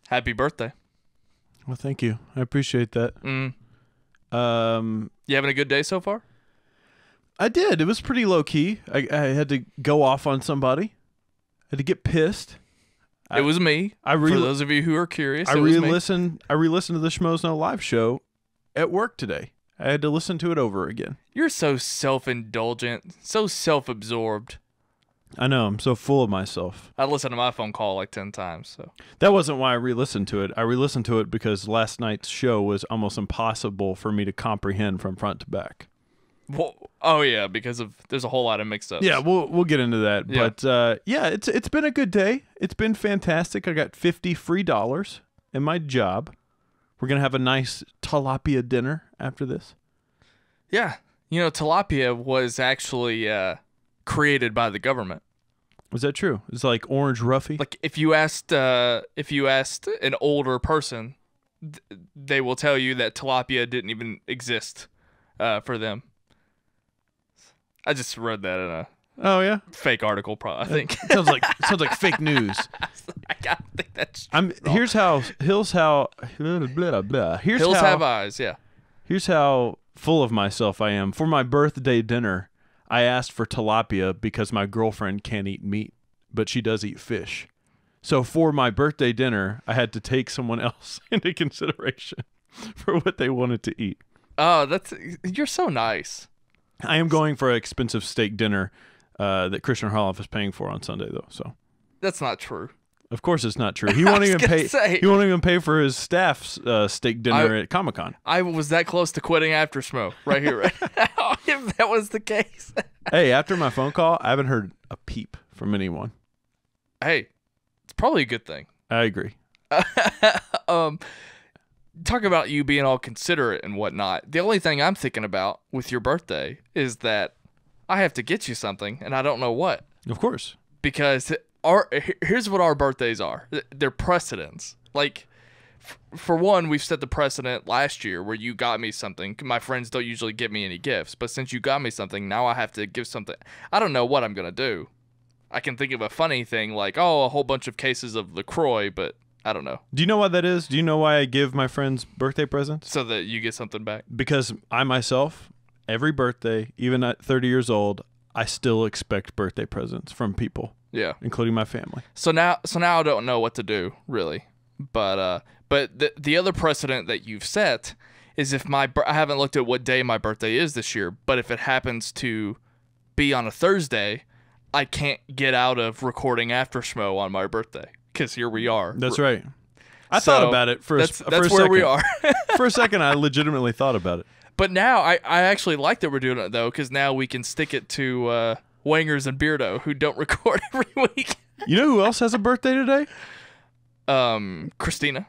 Happy birthday. Well, thank you. I appreciate that. You having a good day so far? I did. It was pretty low key. I had to go off on somebody. I had to get pissed. It was me. For those of you who are curious, I re-listened to the Schmoes Know live show at work today. I had to listen to it over again. You're so self-indulgent, so self-absorbed. I know. I'm so full of myself. I listened to my phone call like 10 times. So that wasn't why I re-listened to it. I re-listened to it because last night's show was almost impossible for me to comprehend from front to back. Well, oh yeah, because there's a whole lot of mix-ups. Yeah, we'll get into that. Yeah. But yeah, it's been a good day. It's been fantastic. I got $50 free in my job. We're gonna have a nice tilapia dinner after this. Yeah, you know, tilapia was actually created by the government. Was that true? It's like orange roughy. Like if you asked an older person, they will tell you that tilapia didn't even exist for them. I just read that in a fake article. I think sounds like fake news. I don't think that's. Here's how hills have eyes. Yeah. Here's how full of myself I am. For my birthday dinner, I asked for tilapia because my girlfriend can't eat meat, but she does eat fish. So for my birthday dinner, I had to take someone else into consideration for what they wanted to eat. Oh, you're so nice. I am going for an expensive steak dinner that Christian Harloff is paying for on Sunday, though. So that's not true. Of course, it's not true. He won't even pay. He won't even pay for his staff's steak dinner at Comic-Con. I was that close to quitting After Schmoe right here, right now, if that was the case. Hey, after my phone call, I haven't heard a peep from anyone. Hey, it's probably a good thing. I agree. Talk about you being all considerate and whatnot. The only thing I'm thinking about with your birthday is that I have to get you something, and I don't know what. Of course. Because here's what our birthdays are. They're precedents. Like, for one, we've set the precedent last year where you got me something. My friends don't usually give me any gifts, but since you got me something, now I have to give something. I don't know what I'm going to do. I can think of a funny thing like, a whole bunch of cases of LaCroix, but I don't know. Do you know why that is? Do you know why I give my friends birthday presents? So that you get something back? Because I myself, every birthday, even at 30 years old, I still expect birthday presents from people. Yeah. Including my family. So now I don't know what to do, really. But the other precedent that you've set is if I haven't looked at what day my birthday is this year, but if it happens to be on a Thursday, I can't get out of recording After Schmoe on my birthday. Because here we are. That's right. I thought about it for a second. That's where we are. For a second, I legitimately thought about it. But now I actually like that we're doing it, though, because now we can stick it to Wangers and Beardo, who don't record every week. You know who else has a birthday today? Christina's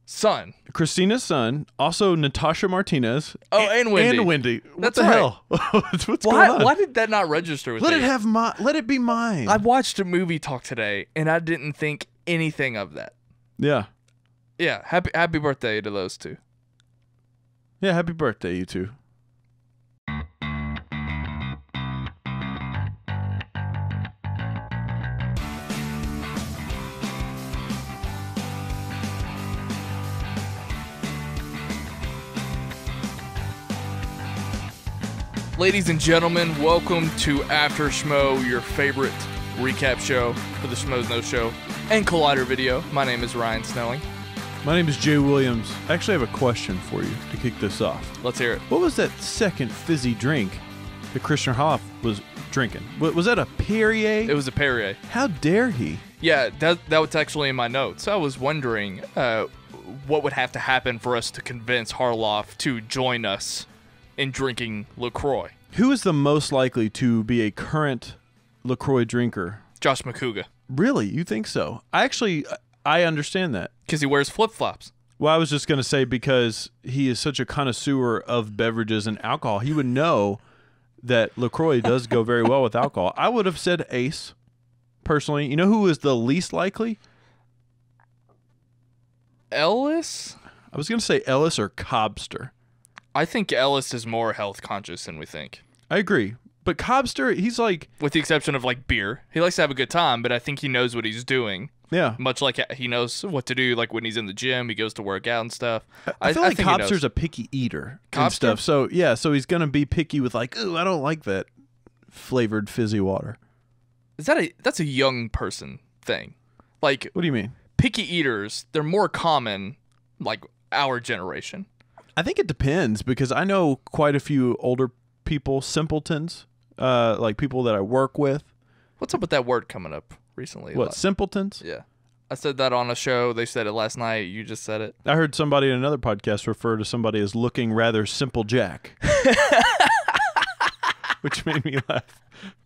son. Christina's son. Also, Natasha Martinez. Oh, and Wendy. And Wendy. What That's the right. hell? What's going on? Why did that not register with me? Let it be mine. I watched a movie talk today, and I didn't think anything of that. Yeah. Yeah. Happy birthday to those two. Yeah, happy birthday, you two. Ladies and gentlemen, welcome to After Schmoe, your favorite recap show for the Schmoes Know Show and Collider Video. My name is Ryan Snelling. My name is Jaye Williams. I actually have a question for you to kick this off. Let's hear it. What was that second fizzy drink that Christian Hoff was drinking? Was that a Perrier? It was a Perrier. How dare he? Yeah, that was actually in my notes. I was wondering what would have to happen for us to convince Harloff to join us in drinking LaCroix. Who is the most likely to be a current LaCroix drinker? Josh Macuga. Really? You think so? I understand that. Because he wears flip-flops. Well, I was just going to say because he is such a connoisseur of beverages and alcohol, he would know that LaCroix does go very well with alcohol. I would have said Ace, personally. You know who is the least likely? Ellis? I was going to say Ellis or Cobster. I think Ellis is more health conscious than we think. I agree. But Cobster, he's like... With the exception of, like, beer. He likes to have a good time, but I think he knows what he's doing. Yeah. Much like he knows what to do, like when he's in the gym, he goes to work out and stuff. I feel like think he knows. Cobster's a picky eater and Cobster? stuff. So, yeah, so he's going to be picky with like, ooh, I don't like that flavored fizzy water. That's a young person thing. Like, What do you mean? picky eaters, they're more common, like our generation. I think it depends because I know quite a few older people, simpletons, like people that I work with. What's up with that word coming up recently? What, simpletons? Yeah. I said that on a show. They said it last night. You just said it. I heard somebody in another podcast refer to somebody as looking rather simple Jack. Which made me laugh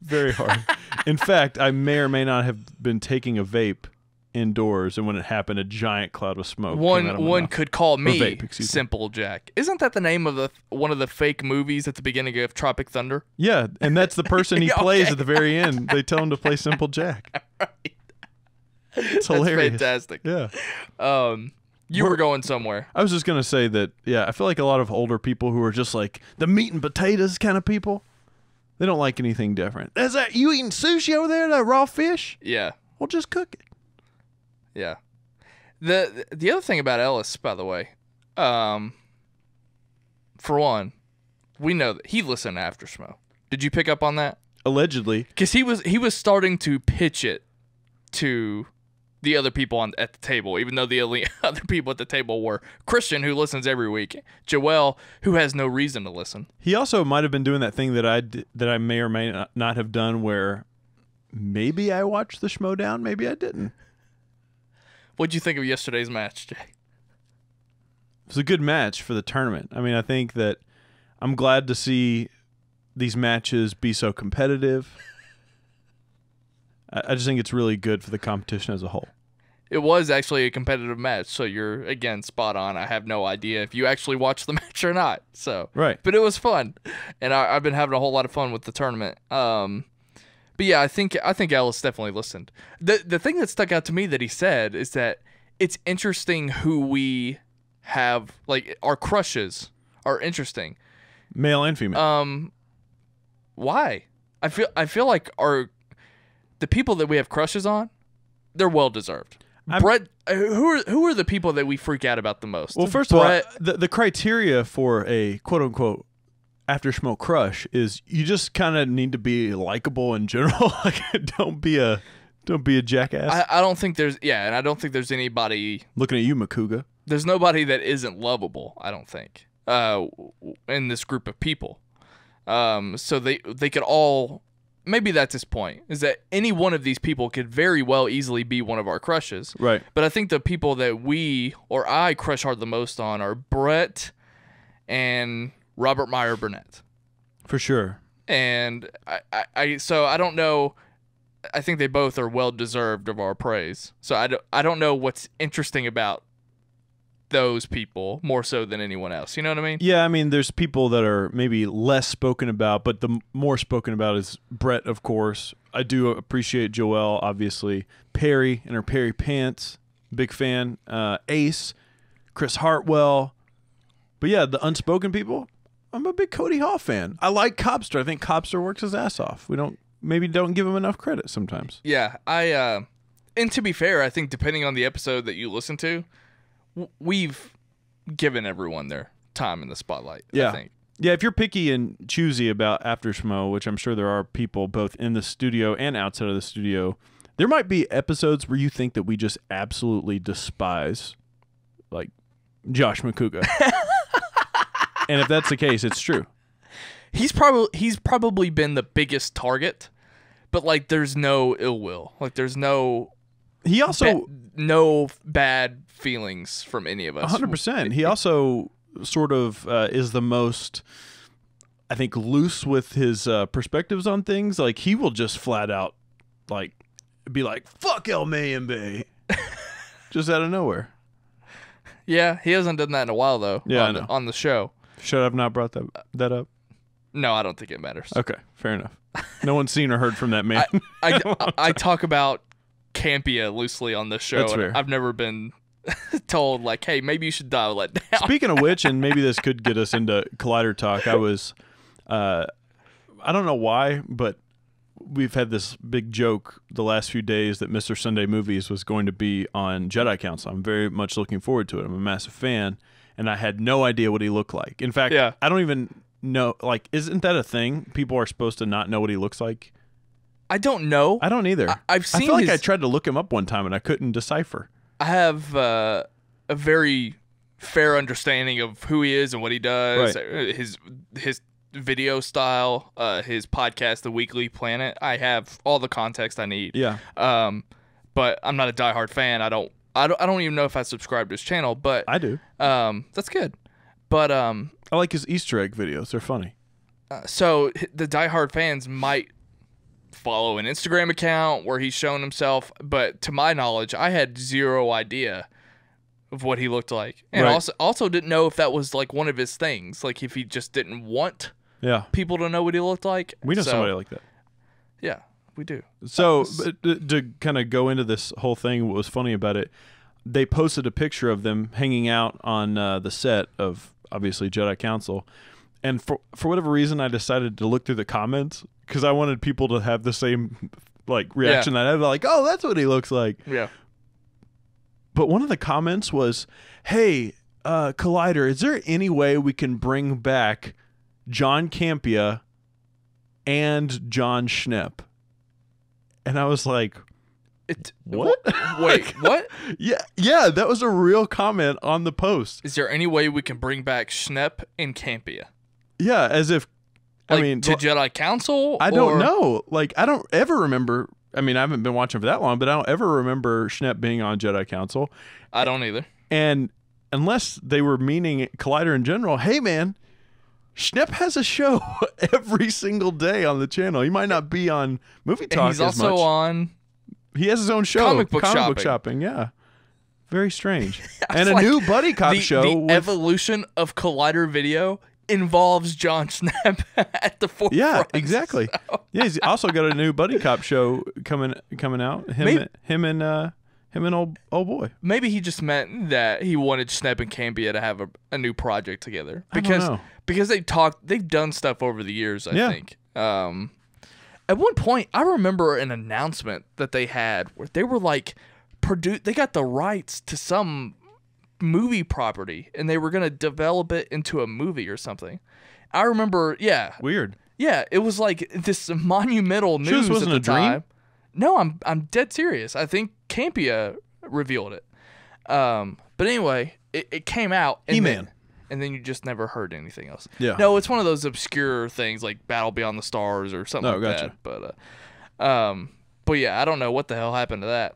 very hard. In fact, I may or may not have been taking a vape indoors, and when it happened, a giant cloud of smoke came out of my One mouth. could call me vape, Simple Jack. Isn't that the name of one of the fake movies at the beginning of Tropic Thunder? Yeah, and that's the person he Okay. plays at the very end. They tell him to play Simple Jack. Right. It's That's hilarious. fantastic. Yeah. You were going somewhere. I was just going to say that, yeah, I feel like a lot of older people who are just like the meat and potatoes kind of people, they don't like anything different. Is that you eating sushi over there, that raw fish? Yeah. Well, just cook it. Yeah. The other thing about Ellis, by the way, for one, we know that he listened to After Schmoe. Did you pick up on that? Allegedly. Because he was starting to pitch it to the other people at the table, even though the only other people at the table were Christian, who listens every week, Joel, who has no reason to listen. He also might have been doing that thing that I may or may not have done where maybe I watched the Schmoe down, maybe I didn't. What'd you think of yesterday's match, Jay? It was a good match for the tournament. I mean, I think that I'm glad to see these matches be so competitive. I just think it's really good for the competition as a whole. It was actually a competitive match, so you're, again, spot on. I have no idea if you actually watched the match or not. So, Right. But it was fun, and I've been having a whole lot of fun with the tournament. But yeah, I think Ellis definitely listened. The thing that stuck out to me that he said is that it's interesting who we have, like our crushes are interesting. Male and female. Why? I feel like the people that we have crushes on, they're well deserved. Brett, who are the people that we freak out about the most? Well, first Brett, of all, the criteria for a quote unquote After Schmoe crush is you just kind of need to be likable in general. Like, don't be a jackass. I don't think there's and I don't think there's anybody Looking at you, Macuga. There's nobody that isn't lovable, I don't think, in this group of people. So they could all, maybe that's his point, is that any one of these people could very well easily be one of our crushes. Right. But I think the people that we, or I, crush hard the most on are Brett and Robert Meyer Burnett. For sure. And so I don't know. I think they both are well deserved of our praise. So I don't know what's interesting about those people more so than anyone else. You know what I mean? Yeah, I mean, there's people that are maybe less spoken about, but the more spoken about is Brett, of course. I do appreciate Joelle, obviously. Perry and her Perry pants, big fan. Ace, Chris Hartwell. But yeah, the unspoken people, I'm a big Cody Hall fan. I like Cobster. I think Cobster works his ass off. We don't give him enough credit sometimes. Yeah, and to be fair, I think depending on the episode that you listen to, we've given everyone their time in the spotlight. Yeah. I think. Yeah, if you're picky and choosy about After Schmoe, which I'm sure there are people both in the studio and outside of the studio, there might be episodes where you think that we just absolutely despise, like, Josh Macuga. And if that's the case, it's true. He's probably been the biggest target, but like there's no ill will. Like there's no He also no bad feelings from any of us. 100%. He also sort of is the most, I think, loose with his perspectives on things. Like, he will just flat out, like, be like, fuck El Mayimbe. Just out of nowhere. Yeah, he hasn't done that in a while, though. Yeah, on the show. Should I have not brought that up? No, I don't think it matters. Okay, fair enough. No one's seen or heard from that man. I talk about Campia loosely on this show. That's and fair. I've never been told, like, hey, maybe you should dial it down. Speaking of which, and maybe this could get us into Collider talk, I was, I don't know why, but we've had this big joke the last few days that Mr. Sunday Movies was going to be on Jedi Council. I'm very much looking forward to it. I'm a massive fan, and I had no idea what he looked like. In fact, I don't even know. Like, isn't that a thing? People are supposed to not know what he looks like. I don't know. I don't either. I've seen. I feel like I tried to look him up one time and I couldn't decipher. I have a very fair understanding of who he is and what he does. Right. His video style, his podcast, The Weekly Planet. I have all the context I need. Yeah. But I'm not a diehard fan. I don't even know if I subscribe to his channel. But I do. That's good. But I like his Easter egg videos. They're funny. So the diehard fans might follow an Instagram account where he's shown himself, but to my knowledge, I had zero idea of what he looked like, and also didn't know if that was like one of his things, like if he just didn't want people to know what he looked like. We know somebody like that. Yeah, we do. So to kind of go into this whole thing, what was funny about it, they posted a picture of them hanging out on the set of obviously Jedi Council, and for whatever reason, I decided to look through the comments because I wanted people to have the same like reaction that I had, like, oh, that's what he looks like. Yeah. But one of the comments was, hey, Collider, is there any way we can bring back John Campea and John Schnepp? And I was like, what? Wait, what? Yeah, that was a real comment on the post. Is there any way we can bring back Schnepp and Campea? Yeah, as if, like, I mean, to Jedi Council? I don't know. Like, I don't ever remember. I mean, I haven't been watching for that long, but I don't ever remember Schnepp being on Jedi Council. I don't either. And unless they were meaning Collider in general, hey, man, Schnepp has a show every single day on the channel. He might not be on Movie Talk as much. He's also on... He has his own show. Comic book shopping, yeah. Very strange. And a like, new Buddy Cop show. The evolution of Collider Video involves John Schnepp at the forefront. Yeah, exactly. So. Yeah, he's also got a new Buddy Cop show coming out. Him and old boy. Maybe he just meant that he wanted Schnepp and Campea to have a new project together because they've done stuff over the years. I think. At one point, I remember an announcement that they had where they were like, they got the rights to some movie property and they were going to develop it into a movie or something. I remember, Weird. Yeah, it was like this monumental news This wasn't at the a time. dream? No, I'm dead serious. I think Campea revealed it. But anyway, it came out. He-Man. And then you just never heard anything else. Yeah. No, it's one of those obscure things like Battle Beyond the Stars or something gotcha. that. But yeah, I don't know what the hell happened to that.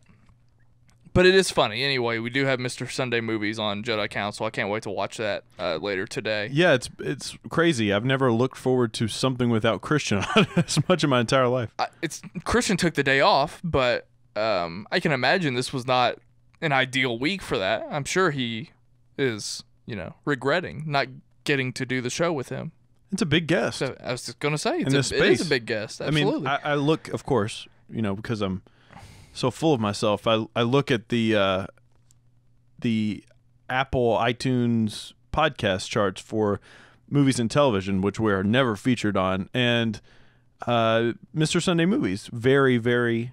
But it is funny. Anyway, we do have Mr. Sunday Movies on Jedi Council. I can't wait to watch that later today. Yeah, it's crazy. I've never looked forward to something without Christian on it as much in my entire life. Christian took the day off, but I can imagine this was not an ideal week for that. I'm sure he is, regretting not getting to do the show with him. It's a big guest. So I was just going to say, it is a big guest. I Absolutely. mean, I look, of course, because I'm so full of myself. I look at the Apple iTunes podcast charts for movies and television, which we're never featured on, and Mr. Sunday Movies, very, very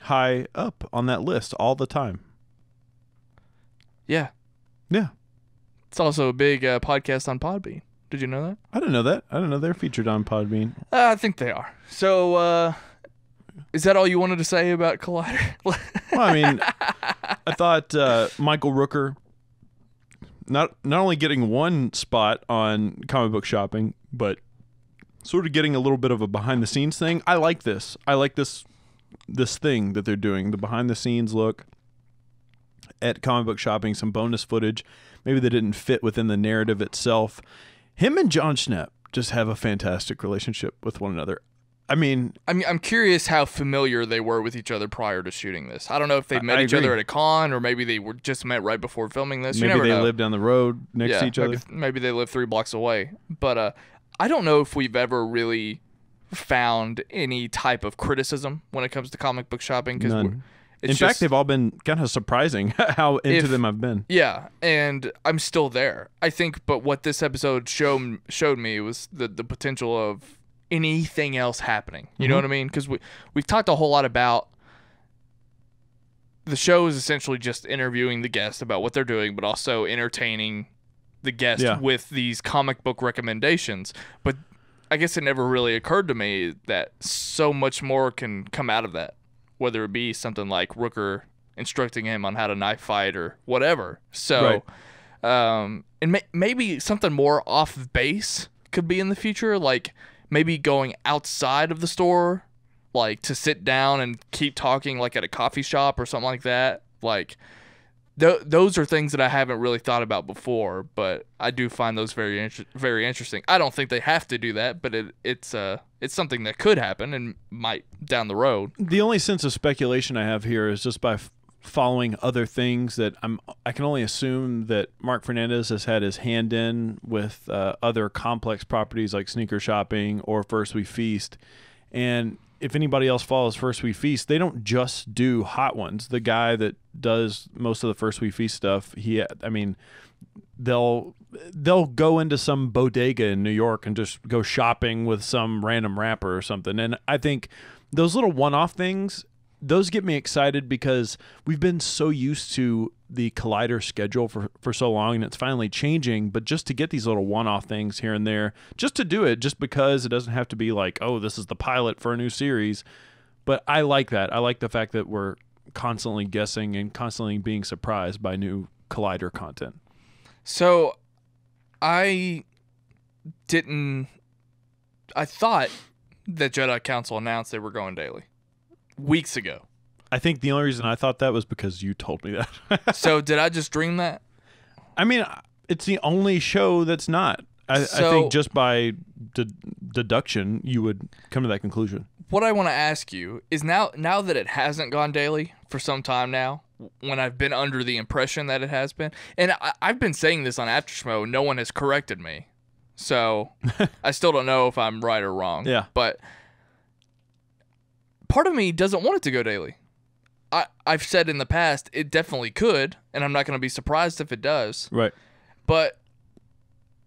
high up on that list all the time. Yeah. It's also a big podcast on Podbean. Did you know that? I didn't know that. I didn't know they're featured on Podbean. I think they are. So, is that all you wanted to say about Collider? Well, I mean, I thought Michael Rooker not only getting one spot on comic book shopping, but sort of getting a little bit of a behind the scenes thing. I like this. I like this thing that they're doing, the behind the scenes look at comic book shopping, some bonus footage. Maybe they didn't fit within the narrative itself. Him and John Schnepp just have a fantastic relationship with one another. I mean, I'm curious how familiar they were with each other prior to shooting this. I don't know if they met each other at a con, or maybe they were just met right before filming this. Maybe they lived down the road next to each other. Maybe they live 3 blocks away. But I don't know if we've ever really found any type of criticism when it comes to comic book shopping. None. In fact, they've all been kind of surprising how into them I've been. Yeah, and I'm still there. I think, but what this episode showed me was the potential of anything else happening. You know what I mean? Because we've talked a whole lot about the show is essentially just interviewing the guest about what they're doing, but also entertaining the guest with these comic book recommendations. But I guess it never really occurred to me that so much more can come out of that, whether it be something like Rooker instructing him on how to knife fight or whatever. So, and maybe something more off base could be in the future, like maybe going outside of the store, like to sit down and keep talking like at a coffee shop or something like that. Like those are things that I haven't really thought about before, but I do find those very interesting. I don't think they have to do that, but it's something that could happen and might down the road. The only sense of speculation I have here is just by following other things that I can only assume that Mark Fernandez has had his hand in with other complex properties like Sneaker Shopping or First We Feast. And if anybody else follows First We Feast, they don't just do hot ones. The guy that does most of the First We Feast stuff, they'll go into some bodega in New York and just go shopping with some random rapper or something. And I think those little one-off things, those get me excited because we've been so used to the Collider schedule for so long, and it's finally changing. But just to get these little one-off things here and there, just to do it, just because it doesn't have to be like, oh, this is the pilot for a new series. But I like that. I like the fact that we're constantly guessing and constantly being surprised by new Collider content. So I thought that Jedi Council announced they were going daily weeks ago. I think the only reason I thought that was because you told me that. So did I just dream that? I mean, it's the only show that's not. I think just by deduction, you would come to that conclusion. What I want to ask you is now that it hasn't gone daily for some time now, when I've been under the impression that it has been, and I've been saying this on After Schmoe, no one has corrected me. So I still don't know if I'm right or wrong. Yeah. But part of me doesn't want it to go daily. I've said in the past it definitely could, and I'm not going to be surprised if it does. Right. But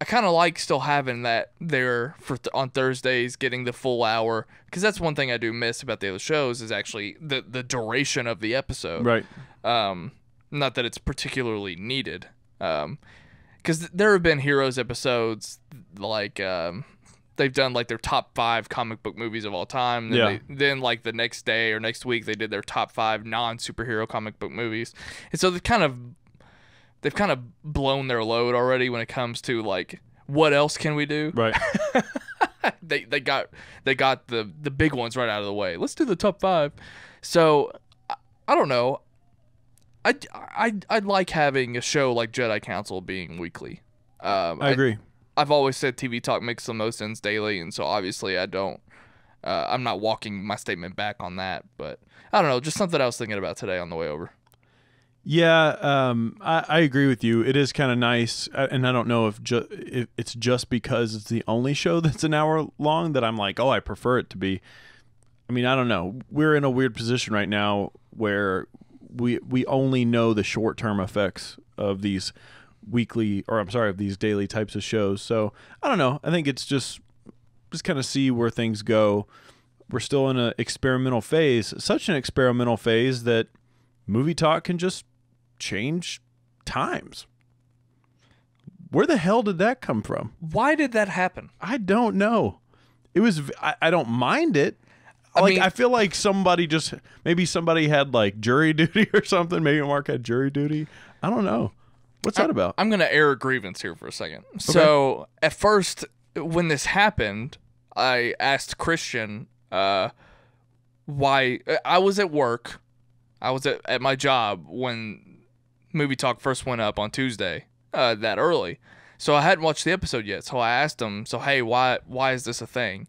I kind of like still having that there on Thursdays, getting the full hour, because that's one thing I do miss about the other shows is actually the duration of the episode. Right. Not that it's particularly needed, because there have been Heroes episodes like they've done like their top 5 comic book movies of all time. Then like the next day or next week they did their top 5 non-superhero comic book movies, and so they've kind of blown their load already when it comes to like what else can we do. Right. they got the big ones right out of the way. Let's do the top 5. So I don't know. I'd like having a show like Jedi Council being weekly. I agree. I've always said TV Talk makes the most sense daily, and so obviously I'm not walking my statement back on that, but I don't know, just something I was thinking about today on the way over. Yeah, I agree with you. It is kind of nice, and I don't know if it's just because it's the only show that's an hour long that I'm like, oh, I prefer it to be. I mean, I don't know. We're in a weird position right now where we only know the short-term effects of these of these daily types of shows. So I don't know. I think it's just kind of see where things go. We're still in an experimental phase, such an experimental phase that Movie Talk can just change times. Where the hell did that come from? Why did that happen? I don't know. It was, I don't mind it. I feel like somebody had like jury duty or something. Maybe Mark had jury duty. I don't know. What's that about? I'm going to air a grievance here for a second. Okay. So at first, when this happened, I asked Christian why. I was at work. I was at my job when Movie Talk first went up on Tuesday that early. So I hadn't watched the episode yet. So I asked him, so hey, why is this a thing?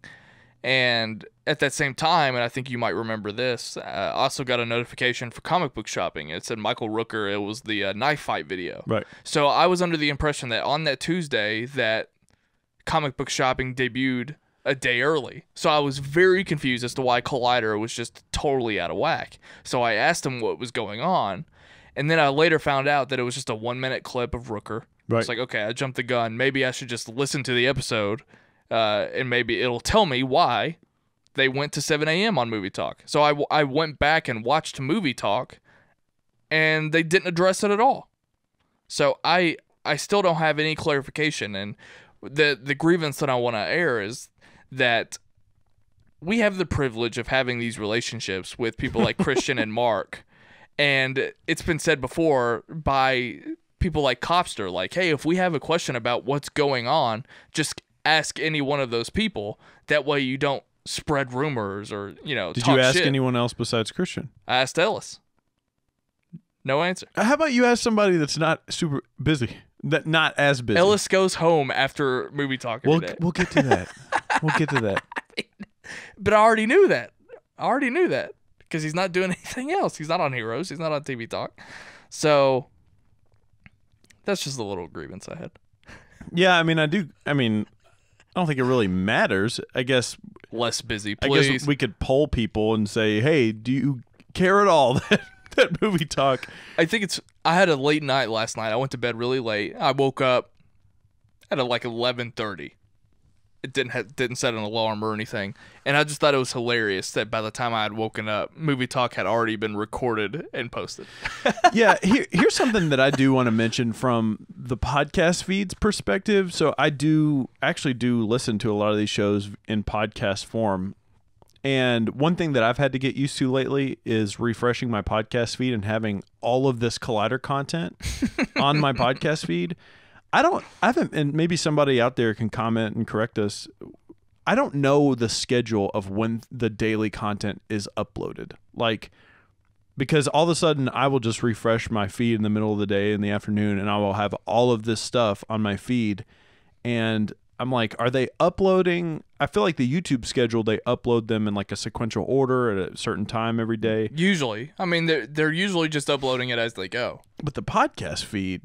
And at that same time, and I think you might remember this, I also got a notification for comic book shopping. It said Michael Rooker. It was the knife fight video. Right. So I was under the impression that on that Tuesday that comic book shopping debuted a day early. So I was very confused as to why Collider was just totally out of whack. So I asked him what was going on, and then I later found out that it was just a 1-minute clip of Rooker. Right. It's like, okay, I jumped the gun. Maybe I should just listen to the episode and maybe it'll tell me why they went to 7 a.m. on Movie Talk. So I went back and watched Movie Talk, and they didn't address it at all. So I still don't have any clarification, and the grievance that I want to air is that we have the privilege of having these relationships with people like Christian and Mark, and it's been said before by people like Copster, like, hey, if we have a question about what's going on, just ask any one of those people. That way you don't spread rumors or, Did talk you ask shit. anyone else besides Christian? I asked Ellis. No answer. How about you ask somebody that's not super busy, that not as busy? Ellis goes home after Movie Talk every day. We'll get to that. We'll get to that. But I already knew that. Because he's not doing anything else. He's not on Heroes. He's not on TV Talk. So that's just a little grievance I had. Yeah, I don't think it really matters. I guess Less busy, please. I guess we could poll people and say, hey, do you care at all that Movie Talk? I had a late night last night. I went to bed really late. I woke up at like 11:30. It didn't set an alarm or anything. And I just thought it was hilarious that by the time I had woken up, Movie Talk had already been recorded and posted. Yeah, here's something that I do want to mention from the podcast feeds perspective. So I actually do listen to a lot of these shows in podcast form. And one thing that I've had to get used to lately is refreshing my podcast feed and having all of this Collider content on my podcast feed. I haven't, and maybe somebody out there can comment and correct us. I don't know the schedule of when the daily content is uploaded. Because all of a sudden I will just refresh my feed in the middle of the day in the afternoon, and I will have all of this stuff on my feed. And I'm like, are they uploading? I feel like the YouTube schedule, they upload them in like a sequential order at a certain time every day. Usually. They're usually just uploading it as they go. But the podcast feed,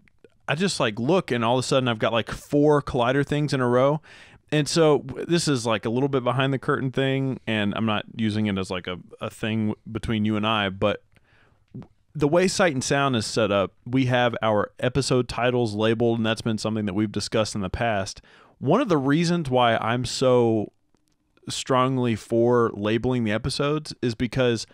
I just look, and all of a sudden I've got like 4 Collider things in a row. And so this is like a little bit behind the curtain thing, and I'm not using it as like a thing between you and I, but the way Sight and Sound is set up, we have our episode titles labeled, and that's been something that we've discussed in the past. One of the reasons why I'm so strongly for labeling the episodes is because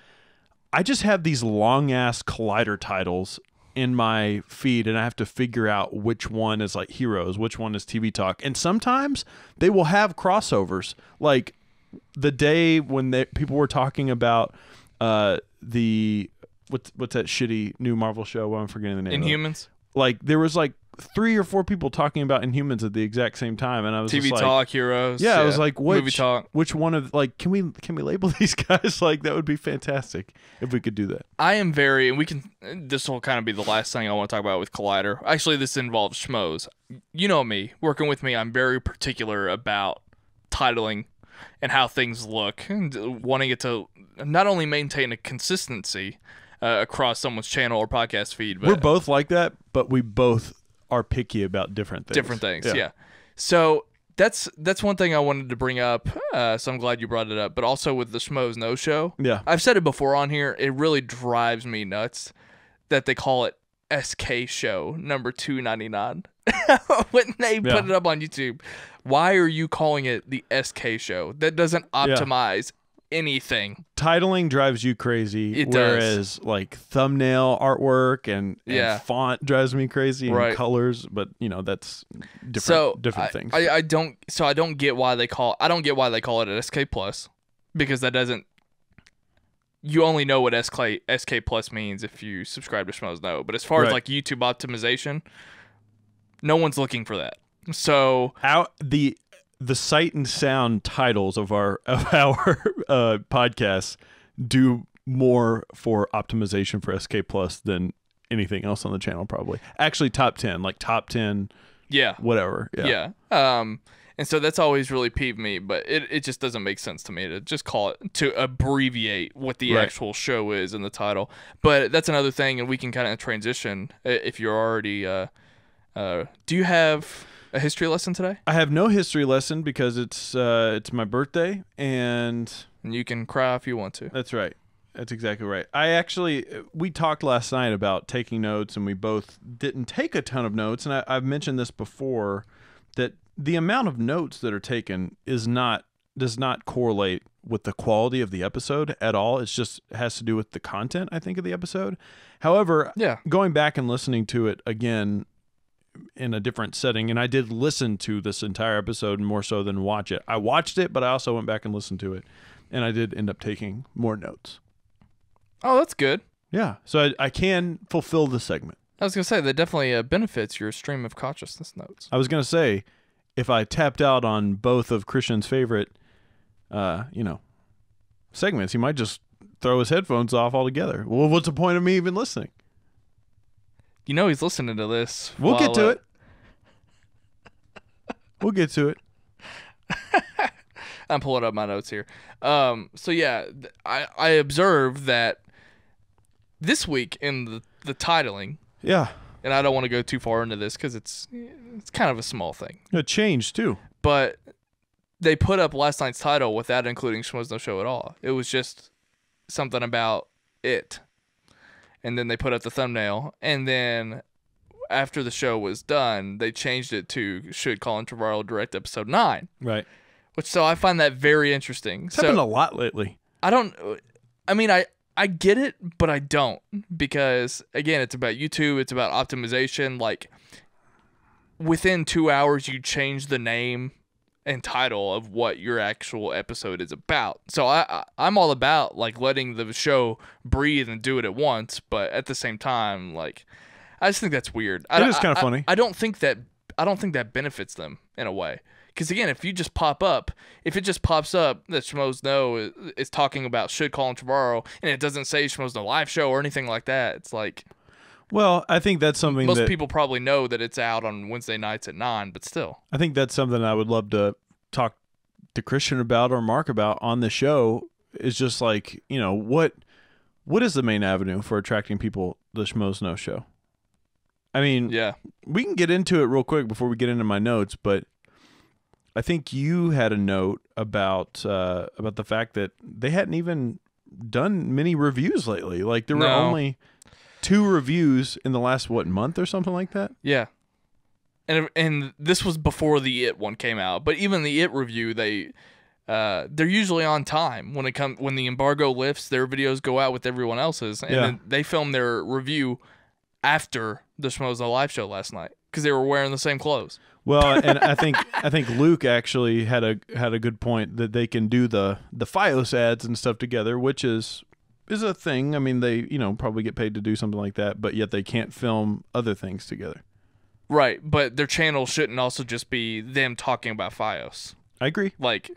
I just have these long-ass Collider titles in my feed, and I have to figure out which one is like Heroes, which one is TV Talk. And sometimes they will have crossovers. Like the day when people were talking about what's that shitty new Marvel show? Well, I'm forgetting the name. Inhumans? Like there was like 3 or 4 people talking about Inhumans at the exact same time, and I was TV just Talk, Heroes. Yeah, I was like, Movie Talk. Which one of can we label these guys? Like that would be fantastic if we could do that. I am very, and this will kind of be the last thing I want to talk about with Collider. Actually, this involves Schmoes. You know me, working with me, I'm very particular about titling and how things look, and wanting it to not only maintain a consistency across someone's channel or podcast feed, but we're both like that, but we both are picky about different things. Yeah. So that's one thing I wanted to bring up. So I'm glad you brought it up. But also with the Schmoes Know Show. Yeah. I've said it before on here. It really drives me nuts that they call it SK Show number 299 when they put it up on YouTube. Why are you calling it the SK Show? That doesn't optimize anything. Titling drives you crazy. It whereas does. Like thumbnail artwork and font drives me crazy, and colors, but that's different things. I don't get why they call it an SK Plus, because that doesn't, you only know what SK Plus means if you subscribe to Schmoes Know. But as far as like YouTube optimization, no one's looking for that. So the Sight and Sound titles of our podcasts do more for optimization for SK Plus than anything else on the channel, probably. Actually, top 10, whatever. Yeah. And so that's always really peeved me, but it just doesn't make sense to me to just call it, to abbreviate what the actual show is in the title. But that's another thing, and we can kind of transition if you're already. Do you have a history lesson today? I have no history lesson because it's my birthday, and you can cry if you want to. That's right. That's exactly right. We talked last night about taking notes, and we both didn't take a ton of notes, and I've mentioned this before, that the amount of notes that are taken does not correlate with the quality of the episode at all. It's just has to do with the content, I think, of the episode. However, going back and listening to it again in a different setting, and I did listen to this entire episode more so than watch it. I watched it, but I also went back and listened to it, and I did end up taking more notes. Oh, that's good. Yeah, so I can fulfill the segment. I was going to say, that definitely benefits your stream of consciousness notes. I was going to say, if I tapped out on both of Christian's favorite, segments, he might just throw his headphones off altogether. Well, what's the point of me even listening? You know he's listening to this. We'll get to it. We'll get to it. I'm pulling up my notes here. So yeah, I observed that this week in the titling. Yeah. And I don't want to go too far into this because it's kind of a small thing. It changed too. But they put up last night's title without including Schmoes Know Show at all. It was just something about it. And then they put up the thumbnail. And then after the show was done, they changed it to Should Colin Trevorrow Direct Episode 9. Right. So I find that very interesting. It's happened a lot lately. I get it, but I don't. Because, again, it's about YouTube. It's about optimization. Like, within 2 hours, you change the name and title of what your actual episode is about. So I'm all about like letting the show breathe and do it at once, but at the same time, like I just think that's weird. It is kind of funny. I don't think that benefits them in a way. Because again, if it just pops up that Schmoes Know is talking about Should Colin Trevorrow and it doesn't say Schmoes Know Live Show or anything like that, it's like, well, I think that's something most people probably know that it's out on Wednesday nights at 9, but still. I think that's something I would love to talk to Christian about or Mark about on the show, is just like, what is the main avenue for attracting people to the Schmoes Know Show? I mean, yeah, we can get into it real quick before we get into my notes, but I think you had a note about the fact that they hadn't even done many reviews lately. Like there were only 2 reviews in the last month or something like that. Yeah, and this was before the It one came out. But even the It review, they're usually on time when the embargo lifts. Their videos go out with everyone else's, and then they film their review after the Schmoes Know Live Show last night because they were wearing the same clothes. Well, and I think Luke actually had a good point that they can do the FiOS ads and stuff together, which is a thing. I mean, they probably get paid to do something like that, but yet they can't film other things together. Right, but their channel shouldn't also just be them talking about FiOS. I agree. Like,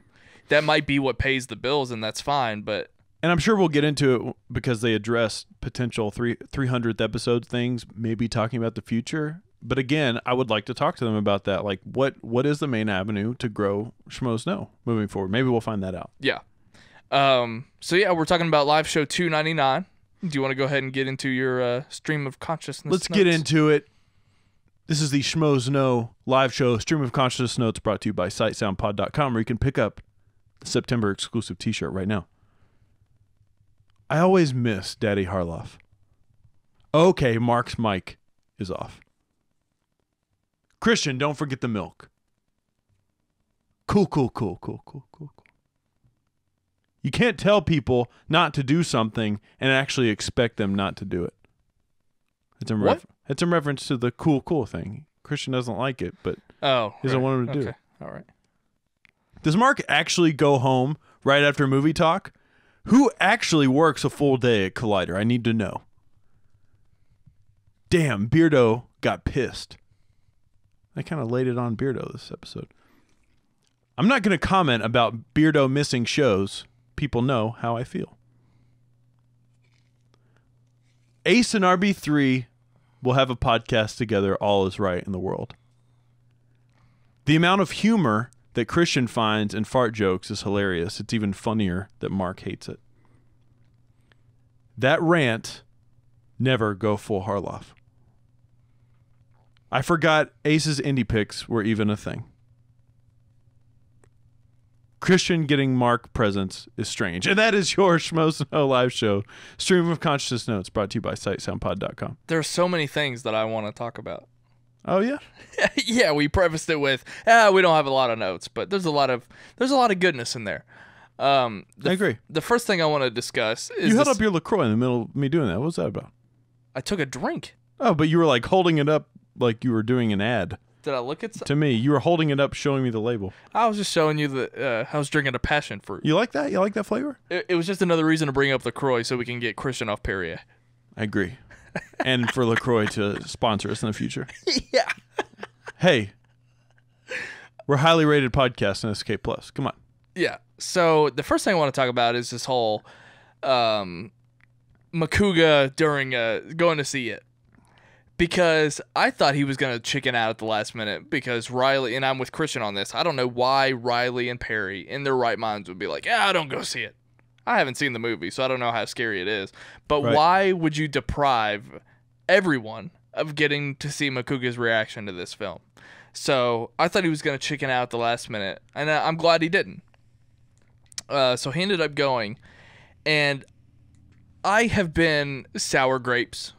that might be what pays the bills, and that's fine, but... And I'm sure we'll get into it because they address potential 300th episode things, maybe talking about the future. But again, I would like to talk to them about that. Like, what is the main avenue to grow Schmoes Know moving forward? Maybe we'll find that out. Yeah. So yeah, we're talking about live show 299. Do you want to go ahead and get into your stream of consciousness Let's notes? Get into it. This is the Schmoes Know live show stream of consciousness notes brought to you by SightSoundPod.com, where you can pick up the September exclusive t-shirt right now. I always miss Daddy Harloff. Okay, Mark's mic is off. Christian, don't forget the milk. Cool. You can't tell people not to do something and actually expect them not to do it. It's in reference to the cool thing. Christian doesn't like it, but he doesn't want him to do it. All right. Does Mark actually go home right after movie talk? Who actually works a full day at Collider? I need to know. Damn, Beardo got pissed. I kind of laid it on Beardo this episode. I'm not going to comment about Beardo missing shows. People know how I feel. Ace and RB3 will have a podcast together. All is right in the world. The amount of humor that Christian finds in fart jokes is hilarious. It's even funnier that Mark hates it. That rant, never go full Harloff. I forgot Ace's indie picks were even a thing. Christian getting Mark presents is strange. And that is your Schmoes Know live show. Stream of consciousness notes brought to you by SightSoundPod.com. There are so many things that I want to talk about. Oh yeah. Yeah, we prefaced it with, we don't have a lot of notes, but there's a lot of goodness in there. I agree. The first thing I want to discuss is You held up your LaCroix in the middle of me doing that. What was that about? I took a drink. Oh, but you were like holding it up like you were doing an ad. Did I look at To me, you were holding it up, showing me the label. I was just showing you that I was drinking a passion fruit. You like that? You like that flavor? It was just another reason to bring up LaCroix so we can get Christian off Perrier. I agree. And for LaCroix to sponsor us in the future. Yeah. Hey, we're a highly rated podcast on SK Plus. Come on. Yeah. So the first thing I want to talk about is this whole Macuga during going to see it. Because I thought he was going to chicken out at the last minute because Riley, and I'm with Christian on this, I don't know why Riley and Perry in their right minds would be like, don't go see it. I haven't seen the movie, so I don't know how scary it is. But why would you deprive everyone of getting to see Macuga's reaction to this film? So I thought he was going to chicken out at the last minute, and I'm glad he didn't. So he ended up going, and I have been sour grapes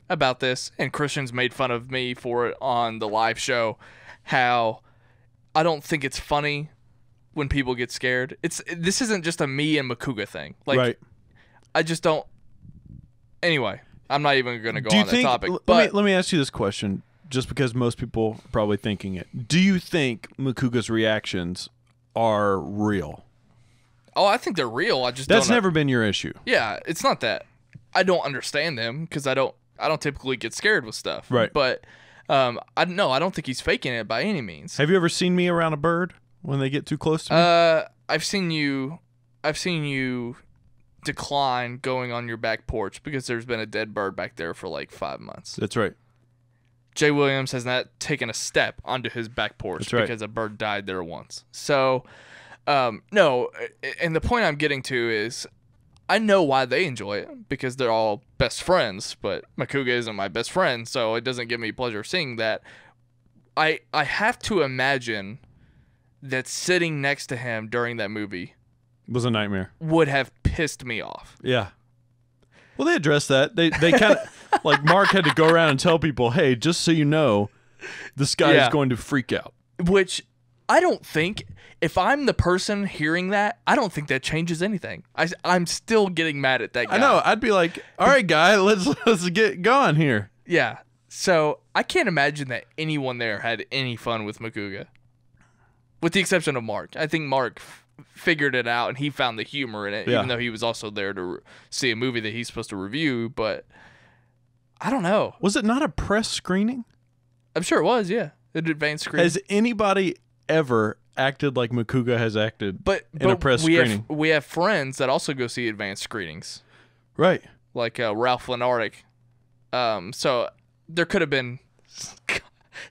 about this, and Christian's made fun of me for it on the live show, how I don't think it's funny when people get scared. This isn't just a me and Macuga thing. Like, right. I just don't. Anyway, I'm not even going to go on that topic. Let me ask you this question, just because most people are probably thinking it. Do you think Macuga's reactions are real? Oh, I think they're real. That's never been your issue. Yeah, it's not that I don't understand them because I don't typically get scared with stuff. Right. But I don't think he's faking it by any means. Have you ever seen me around a bird when they get too close to me? I've seen you decline going on your back porch because there's been a dead bird back there for like 5 months. That's right. Jay Williams has not taken a step onto his back porch because a bird died there once. So, no, and the point I'm getting to is I know why they enjoy it because they're all best friends, but Macuga isn't my best friend, so it doesn't give me pleasure seeing that. I have to imagine that sitting next to him during that movie was a nightmare. Would have pissed me off. Yeah. Well, they addressed that. They kind of like Mark had to go around and tell people, "Hey, just so you know, this guy is going to freak out." Which I don't think, if I'm the person hearing that, I don't think that changes anything. I'm still getting mad at that guy. I know. I'd be like, "All right, guy, let's get going here." Yeah. So I can't imagine that anyone there had any fun with Macuga, with the exception of Mark. I think Mark figured it out and he found the humor in it, even though he was also there to see a movie that he's supposed to review. But I don't know. Was it not a press screening? I'm sure it was. Yeah, an advanced screening. Has anybody ever acted like Macuga has acted in a press screening? We have friends that also go see advanced screenings, right? Like Ralph Lenardic. So there could have been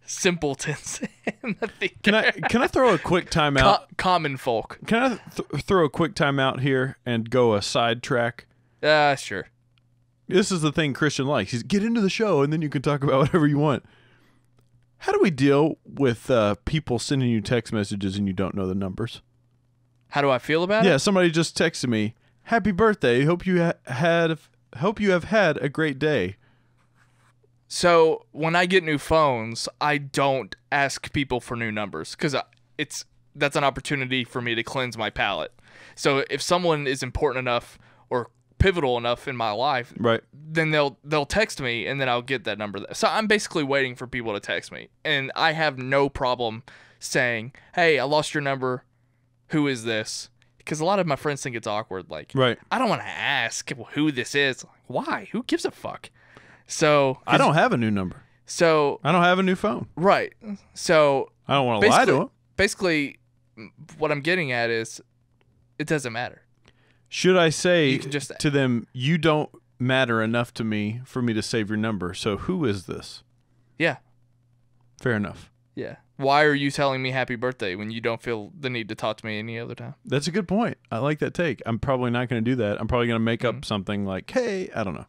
simpletons in the theater. Can I throw a quick timeout? Common folk. Can I throw a quick timeout here and go a sidetrack? Sure. This is the thing Christian likes. He's get into the show and then you can talk about whatever you want. How do we deal with people sending you text messages and you don't know the numbers? How do I feel about it? Yeah, somebody just texted me, "Happy birthday. Hope you have had a great day." So when I get new phones, I don't ask people for new numbers because that's an opportunity for me to cleanse my palate. So if someone is important enough or pivotal enough in my life, right, then they'll text me and then I'll get that number. So I'm basically waiting for people to text me, and I have no problem saying, "Hey, I lost your number. Who is this?" Because a lot of my friends think it's awkward. Like, right, I don't want to ask who this is. Why? Who gives a fuck? So I don't have a new number. So I don't have a new phone. Right. So I don't want to lie to him. Basically, what I'm getting at is it doesn't matter. Should I say to them, "You don't matter enough to me for me to save your number, so who is this?" Yeah. Fair enough. Yeah. Why are you telling me happy birthday when you don't feel the need to talk to me any other time? That's a good point. I like that take. I'm probably not going to do that. I'm probably going to make up something like, "Hey," I don't know.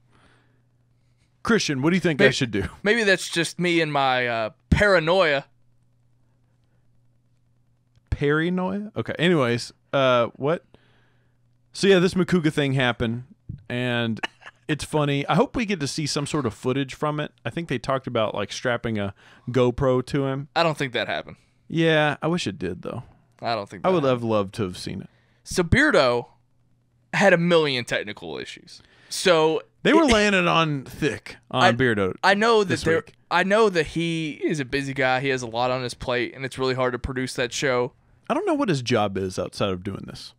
Christian, what do you think I should do? Maybe that's just me and my paranoia. Paranoia? Okay. Anyways, what? So yeah, this Macuga thing happened, and It's funny. I hope we get to see some sort of footage from it. I think they talked about like strapping a GoPro to him. I don't think that happened. Yeah, I wish it did though. I don't think I would have loved to have seen it. So Beardo had a million technical issues. So they were laying it on thick on Beardo. I know that he is a busy guy. He has a lot on his plate, and it's really hard to produce that show. I don't know what his job is outside of doing this.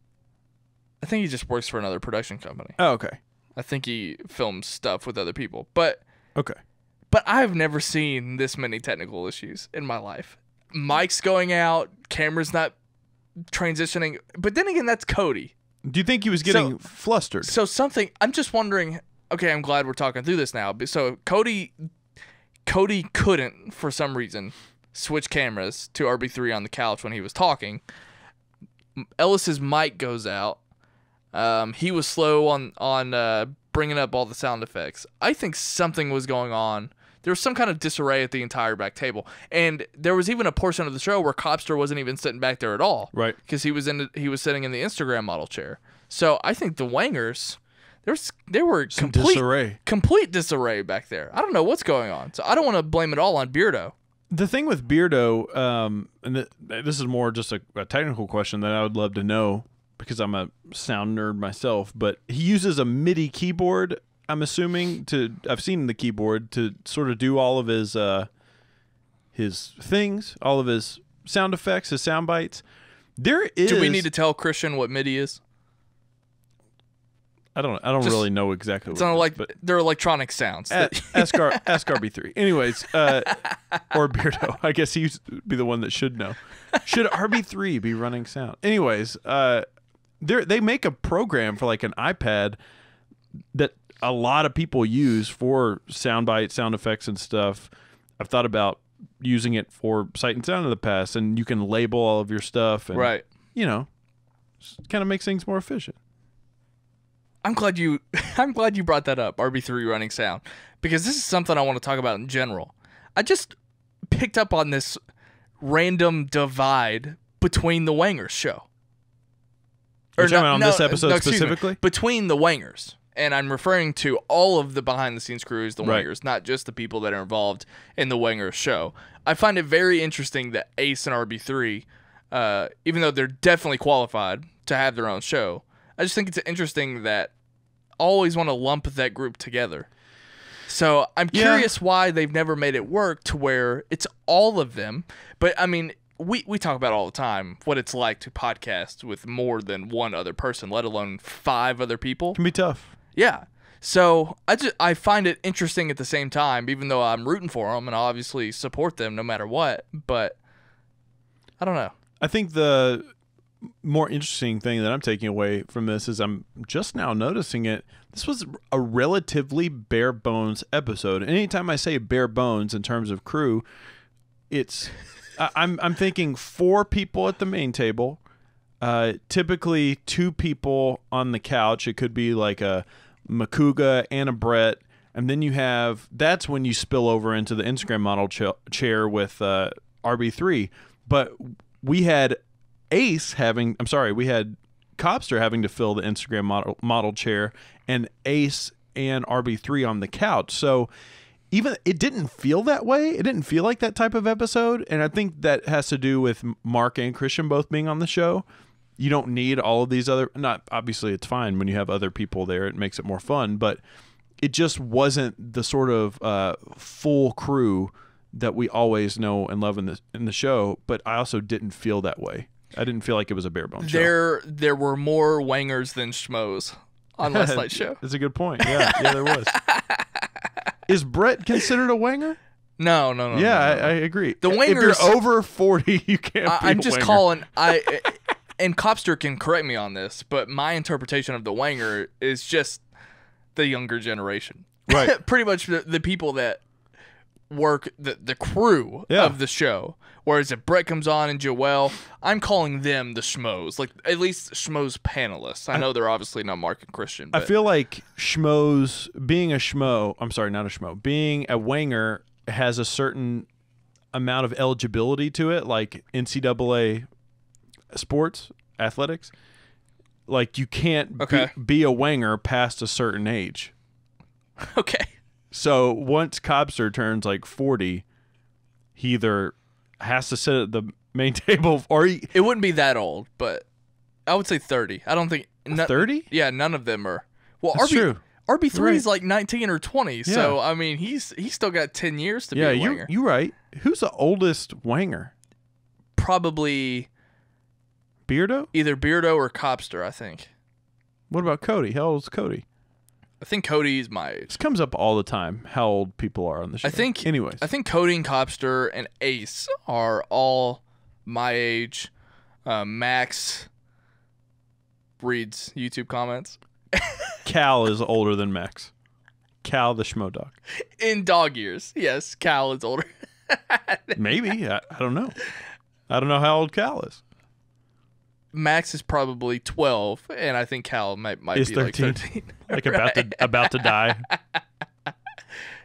I think he just works for another production company. Oh, okay. I think he films stuff with other people. But okay. But I've never seen this many technical issues in my life. Mics going out, cameras not transitioning. But then again, that's Cody. Do you think he was getting flustered? So I'm just wondering, okay, I'm glad we're talking through this now. So Cody couldn't, for some reason, switch cameras to RB3 on the couch when he was talking. Ellis's mic goes out. He was slow on bringing up all the sound effects. I think something was going on. There was some kind of disarray at the entire back table, and there was even a portion of the show where Copster wasn't even sitting back there at all, right? Because he was sitting in the Instagram model chair. So I think the Wangers, there were complete disarray back there. I don't know what's going on. So I don't want to blame it all on Beardo. The thing with Beardo, and this is more just a technical question that I would love to know, because I'm a sound nerd myself, but he uses a MIDI keyboard, I'm assuming, I've seen the keyboard to sort of do all of his things, all of his sound effects, his sound bites. Do we need to tell Christian what MIDI is? I don't really know exactly what it is, but they're electronic sounds. Ask RB3. Anyways, or Beardo. I guess he used to be the one that should know. Should RB3 be running sound? Anyways, they make a program for like an iPad that a lot of people use for sound bites, sound effects, and stuff. I've thought about using it for Sight and Sound in the past, and you can label all of your stuff, and right? Kind of makes things more efficient. I'm glad you brought that up, RB3 running sound, because this is something I want to talk about in general. I just picked up on this random divide between the Wangers show. You're talking about on this episode specifically? Between the Wangers. And I'm referring to all of the behind-the-scenes crews, the Wangers, not just the people that are involved in the Wangers show. I find it very interesting that Ace and RB3, even though they're definitely qualified to have their own show, I just think it's interesting that I always want to lump that group together. So I'm curious why they've never made it work to where it's all of them. But, I mean, we talk about all the time what it's like to podcast with more than one other person, let alone 5 other people. It can be tough. Yeah. So I find it interesting at the same time, even though I'm rooting for them and I obviously support them no matter what. But I don't know. I think the more interesting thing that I'm taking away from this is I'm just now noticing it. This was a relatively bare bones episode. Anytime I say bare bones in terms of crew, it's I'm thinking 4 people at the main table, typically 2 people on the couch. It could be like a Macuga and a Brett, and then that's when you spill over into the Instagram model chair with RB3. But we had we had Copster having to fill the Instagram model chair, and Ace and RB3 on the couch. So even it didn't feel that way. It didn't feel like that type of episode, and I think that has to do with Mark and Christian both being on the show. You don't need all of these other. Not obviously, it's fine when you have other people there. It makes it more fun, but it just wasn't the sort of full crew that we always know and love in the show. But I also didn't feel that way. I didn't feel like it was a bare bones show. There were more Wangers than Schmoes on last night's show. That's a good point. Yeah, there was. Is Brett considered a Wanger? No. Yeah, no. I agree. The Wangers, if you're over 40, you can't. Be I'm just Wanger. calling. And Copster can correct me on this, but my interpretation of the Wanger is just the younger generation. Right. Pretty much the people that work the crew of the show. Whereas if Brett comes on and Joel, I'm calling them the Schmoes. Like, at least Schmoes panelists. I know they're obviously not Mark and Christian. But I feel like Schmoes, being a Schmoe, I'm sorry, not a Schmoe, being a Wanger has a certain amount of eligibility to it, like NCAA sports, athletics. Like, you can't be a Wanger past a certain age. Okay. So once Cobster turns like 40, he either has to sit at the main table or he... It wouldn't be that old, but I would say 30. I don't think... 30? Yeah, none of them are. Well, That's true. RB3 is like 19 or 20, so, I mean, he's still got 10 years to be a Wanger. Yeah, you're right. Who's the oldest Wanger? Probably... Beardo? Either Beardo or Cobster, I think. What about Cody? How old is Cody? I think Cody's my age. This comes up all the time, how old people are on the show. Anyways. I think Cody and Cobster and Ace are all my age. Max reads YouTube comments. Cal is older than Max. Cal the Schmoe dog. In dog years, yes, Cal is older. Maybe. I don't know. I don't know how old Cal is. Max is probably 12, and I think Cal might be 13. Like 13. Like about to die.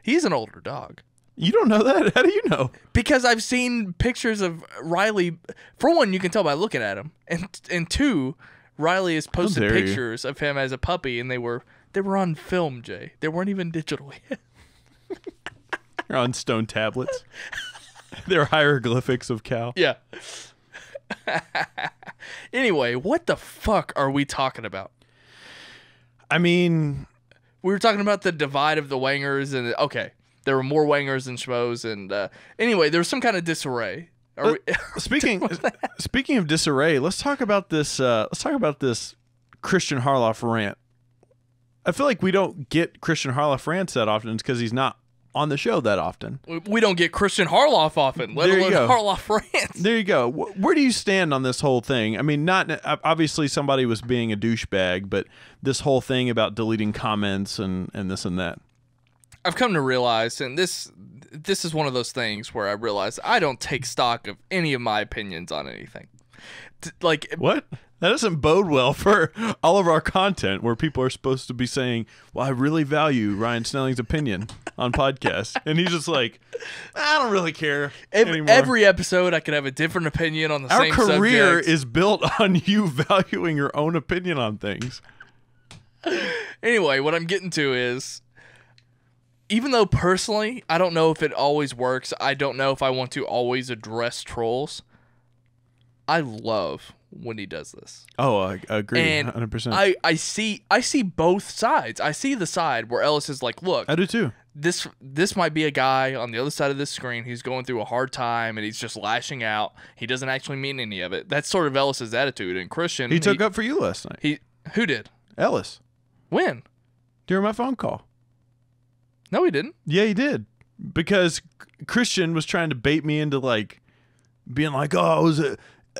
He's an older dog. You don't know that? How do you know? Because I've seen pictures of Riley. For one, you can tell by looking at him, and two, Riley has posted pictures of him as a puppy, and they were on film, Jay. They weren't even digital yet. They're on stone tablets. They're hieroglyphics of Cal. Yeah. Anyway, what the fuck are we talking about? I mean, we were talking about the divide of the Wangers, and okay, there were more Wangers than Schmoes, and anyway, there was some kind of disarray. Speaking of disarray, let's talk about this. Christian Harloff rant. I feel like we don't get Christian Harloff rants that often because he's not on the show that often. We don't get Christian Harloff often, let alone Harloff rants. There you go. Where do you stand on this whole thing? I mean, not obviously somebody was being a douchebag, but this whole thing about deleting comments and this and that. I've come to realize, and this is one of those things where I realize I don't take stock of any of my opinions on anything. Like what? That doesn't bode well for all of our content where people are supposed to be saying, well, I really value Ryan Snelling's opinion on podcasts. And he's just like, I don't really care anymore. Every episode I could have a different opinion on the same subject. Our career is built on you valuing your own opinion on things. Anyway, what I'm getting to is, even though personally, I don't know if it always works. I don't know if I want to always address trolls. I love when he does this. Oh, I agree, and 100%. I see both sides. I see the side where Ellis is like, look, I do too. This might be a guy on the other side of this screen who's going through a hard time and he's just lashing out. He doesn't actually mean any of it. That's sort of Ellis's attitude. And Christian, he took up for you last night. Who did? Ellis. When? During my phone call. No, he didn't. Yeah, he did. Because Christian was trying to bait me into like being like, oh,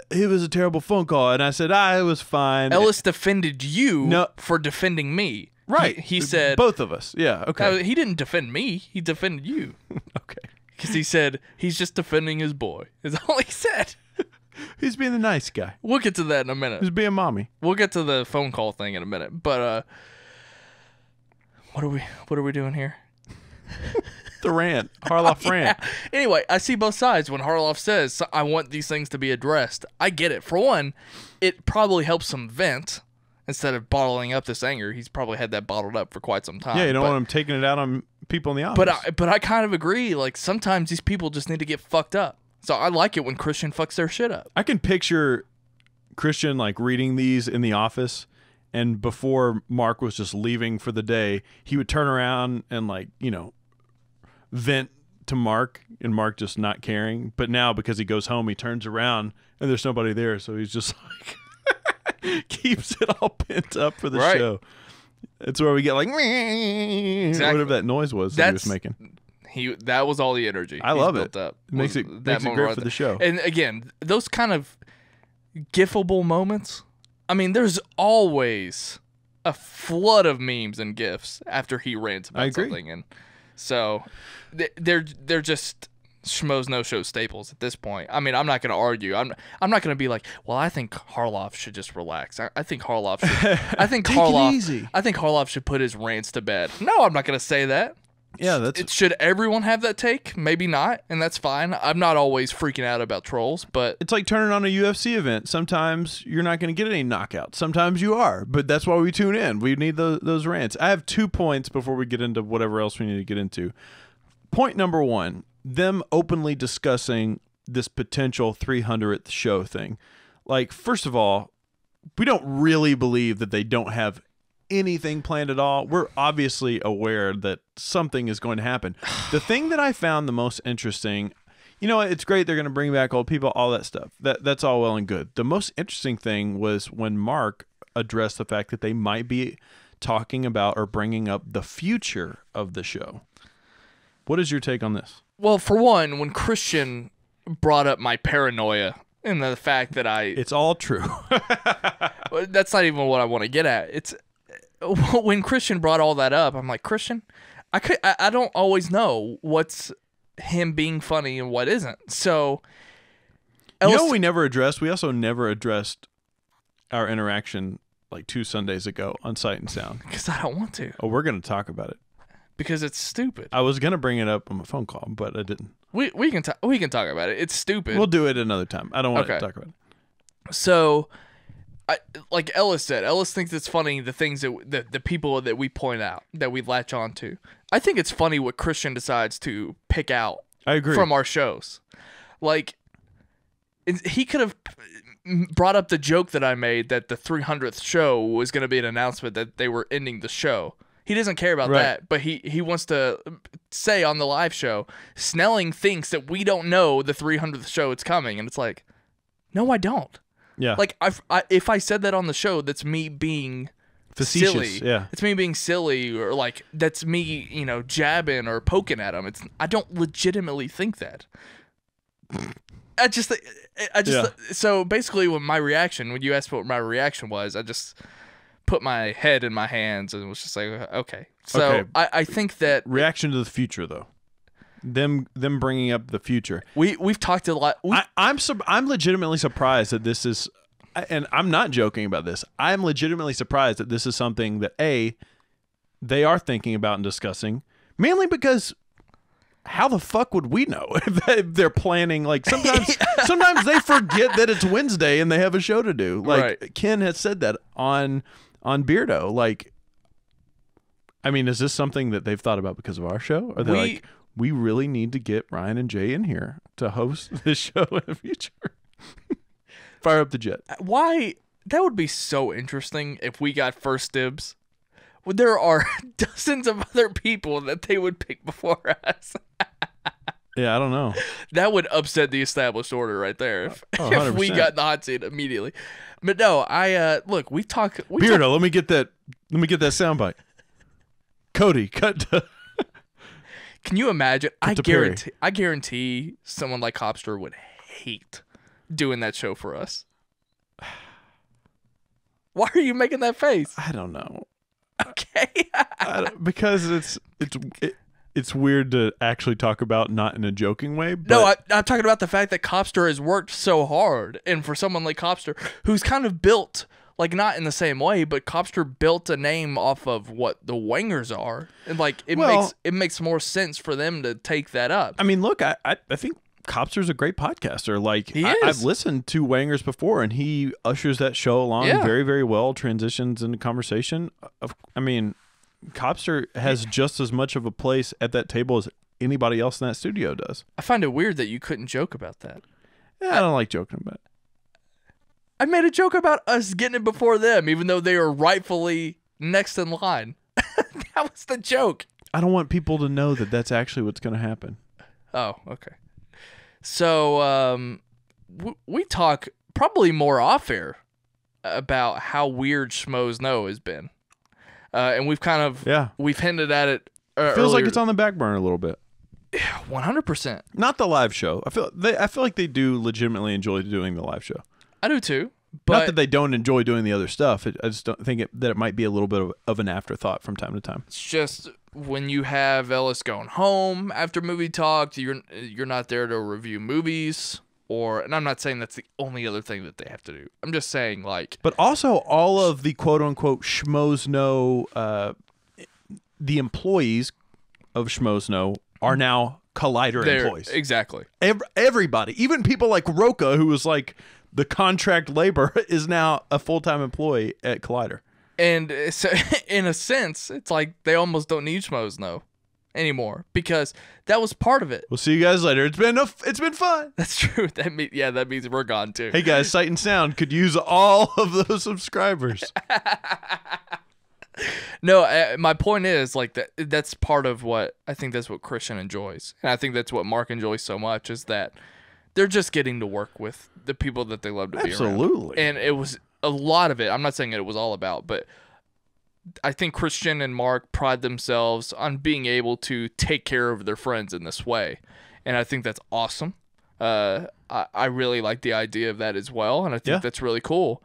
it was a terrible phone call, and I said, it was fine. Ellis defended you for defending me. Right. He said... Both of us. Yeah, okay. He didn't defend me. He defended you. Okay. Because he said he's just defending his boy. Is all he said. He's being a nice guy. We'll get to that in a minute. He's being mommy. We'll get to the phone call thing in a minute. But what are we doing here? The rant. Harloff rant. Yeah. Anyway, I see both sides. When Harloff says, I want these things to be addressed, I get it. For one, it probably helps him vent instead of bottling up this anger. He's probably had that bottled up for quite some time. Yeah, you don't want him taking it out on people in the office. But I kind of agree. Like, sometimes these people just need to get fucked up. So I like it when Christian fucks their shit up. I can picture Christian, like, reading these in the office, and before Mark was just leaving for the day, he would turn around and, like, vent to Mark, and Mark just not caring. But now, because he goes home, he turns around and there's nobody there, so he's just like keeps it all pent up for the show. It's where we get like whatever that noise was that he was making. That was all the energy. I love it. Up. It makes it great for the show. And again, those kind of gifable moments. I mean, there's always a flood of memes and gifs after he rants about something, and so they're just Schmoes Know Show staples at this point. I mean, I'm not going to argue. I'm not going to be like, well, I think Harloff should just relax. I think Harloff should. I think Take it easy. I think Harloff should put his rants to bed. No, I'm not going to say that. Yeah, should everyone have that take? Maybe not, and that's fine. I'm not always freaking out about trolls, but it's like turning on a UFC event. Sometimes you're not going to get any knockouts. Sometimes you are, but that's why we tune in. We need those rants. I have 2 points before we get into whatever else we need to get into. Point number 1, them openly discussing this potential 300th show thing. Like, first of all, we don't really believe that they don't have anything planned at all. We're obviously aware that something is going to happen. The thing that I found the most interesting, it's great they're going to bring back old people, all that stuff. That's all well and good. The most interesting thing was when Mark addressed the fact that they might be talking about or bringing up the future of the show. What is your take on this? Well, for one, when Christian brought up my paranoia and the fact that It's all true. That's not even what I want to get at. It's when Christian brought all that up, I'm like, Christian, I don't always know what's him being funny and what isn't. So, we never addressed? We also never addressed our interaction like 2 Sundays ago on Sight and Sound. Because I don't want to. Oh, we're going to talk about it. Because it's stupid. I was going to bring it up on my phone call, but I didn't. We can talk about it. It's stupid. We'll do it another time. I don't want to talk about it. So, like Ellis said, Ellis thinks it's funny the things that the people that we point out, that we latch on to. I think it's funny what Christian decides to pick out. I agree. From our shows. Like, he could have brought up the joke that I made that the 300th show was going to be an announcement that they were ending the show. He doesn't care about that, but he wants to say on the live show, Snelling thinks that we don't know the 300th show it's coming, and it's like, no, I don't. Yeah. Like, if I said that on the show, that's me being facetious. Silly. Yeah. It's me being silly, or like that's me, jabbing or poking at him. I don't legitimately think that. So basically, when you asked what my reaction was, I just put my head in my hands and was just like, okay. So okay. I think that reaction to the future, though, them bringing up the future. We've talked a lot. I'm legitimately surprised that this is, and I'm not joking about this. I'm legitimately surprised that this is something that they are thinking about and discussing, mainly because how the fuck would we know if they're planning? Like sometimes they forget that it's Wednesday and they have a show to do. Like right. Ken has said that on Beardo. Like, I mean, is this something that they've thought about because of our show? Or they're like, we really need to get Ryan and Jay in here to host this show in the future. Fire up the jet. Why? That would be so interesting if we got first dibs. Well, there are dozens of other people that they would pick before us. Yeah, I don't know. That would upset the established order right there if we got the hot seat immediately. But no, look, we've talked. Beardo, let me get that soundbite. Cody, cut to. Can you imagine? I guarantee someone like Hopster would hate doing that show for us. Why are you making that face? I don't know. Okay. Because it's weird to actually talk about, not in a joking way. But no, I'm talking about the fact that Copster has worked so hard, and for someone like Copster, who's kind of built, like not in the same way, but Copster built a name off of what the Wangers are, and like it makes more sense for them to take that up. I mean, look, I think Copster's a great podcaster. Like he is. I've listened to Wangers before, and he ushers that show along very, very well. Transitions into conversation. I mean, Copster has just as much of a place at that table as anybody else in that studio does. I find it weird that you couldn't joke about that. Yeah, I don't like joking about it. I made a joke about us getting it before them, even though they are rightfully next in line. That was the joke. I don't want people to know that that's actually what's going to happen. Oh, okay. So we talk probably more off air about how weird Schmoes Know has been, and we've kind of we've hinted at it. Feels earlier. Like it's on the back burner a little bit. 100%. Not the live show. I feel like they do legitimately enjoy doing the live show. I do too. But not that they don't enjoy doing the other stuff. I just don't think that it might be a little bit of an afterthought from time to time. It's just when you have Ellis going home after movie talk, you're not there to review movies, and I'm not saying that's the only other thing that they have to do. I'm just saying like. But also all of the quote unquote Schmoes Know, the employees of Schmoes Know are now Collider employees. Exactly. Everybody, even people like Rooker, who was like the contract labor, is now a full-time employee at Collider. And so, in a sense, it's like they almost don't need Schmoes Know anymore because that was part of it. We'll see you guys later. It's been fun. That's true. That means we're gone too. Hey guys, Sight and Sound could use all of those subscribers. No, my point is like that's part of what I think that's what Christian enjoys. And I think that's what Mark enjoys so much is that they're just getting to work with the people that they love to be around. Absolutely. And it was a lot of it. I'm not saying it was all about, but I think Christian and Mark pride themselves on being able to take care of their friends in this way. And I think that's awesome. I really like the idea of that as well. And I think that's really cool.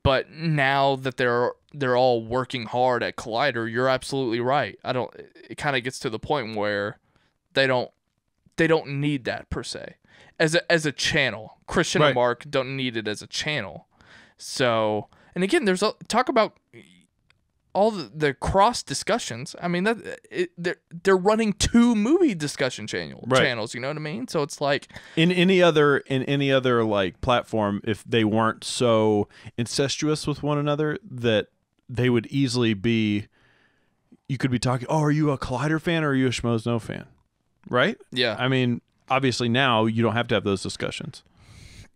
But now that they're all working hard at Collider, you're absolutely right. It kind of gets to the point where they don't need that per se. As a channel. Christian and Mark don't need it as a channel. So, and again, talk about all the cross discussions. I mean, they're running 2 movie discussion channels. You know what I mean? So it's like in any other like platform, if they weren't so incestuous with one another, that they would easily be. You could be talking. Oh, are you a Collider fan or are you a Schmoes Know fan? Right? Yeah. I mean, obviously now you don't have to have those discussions.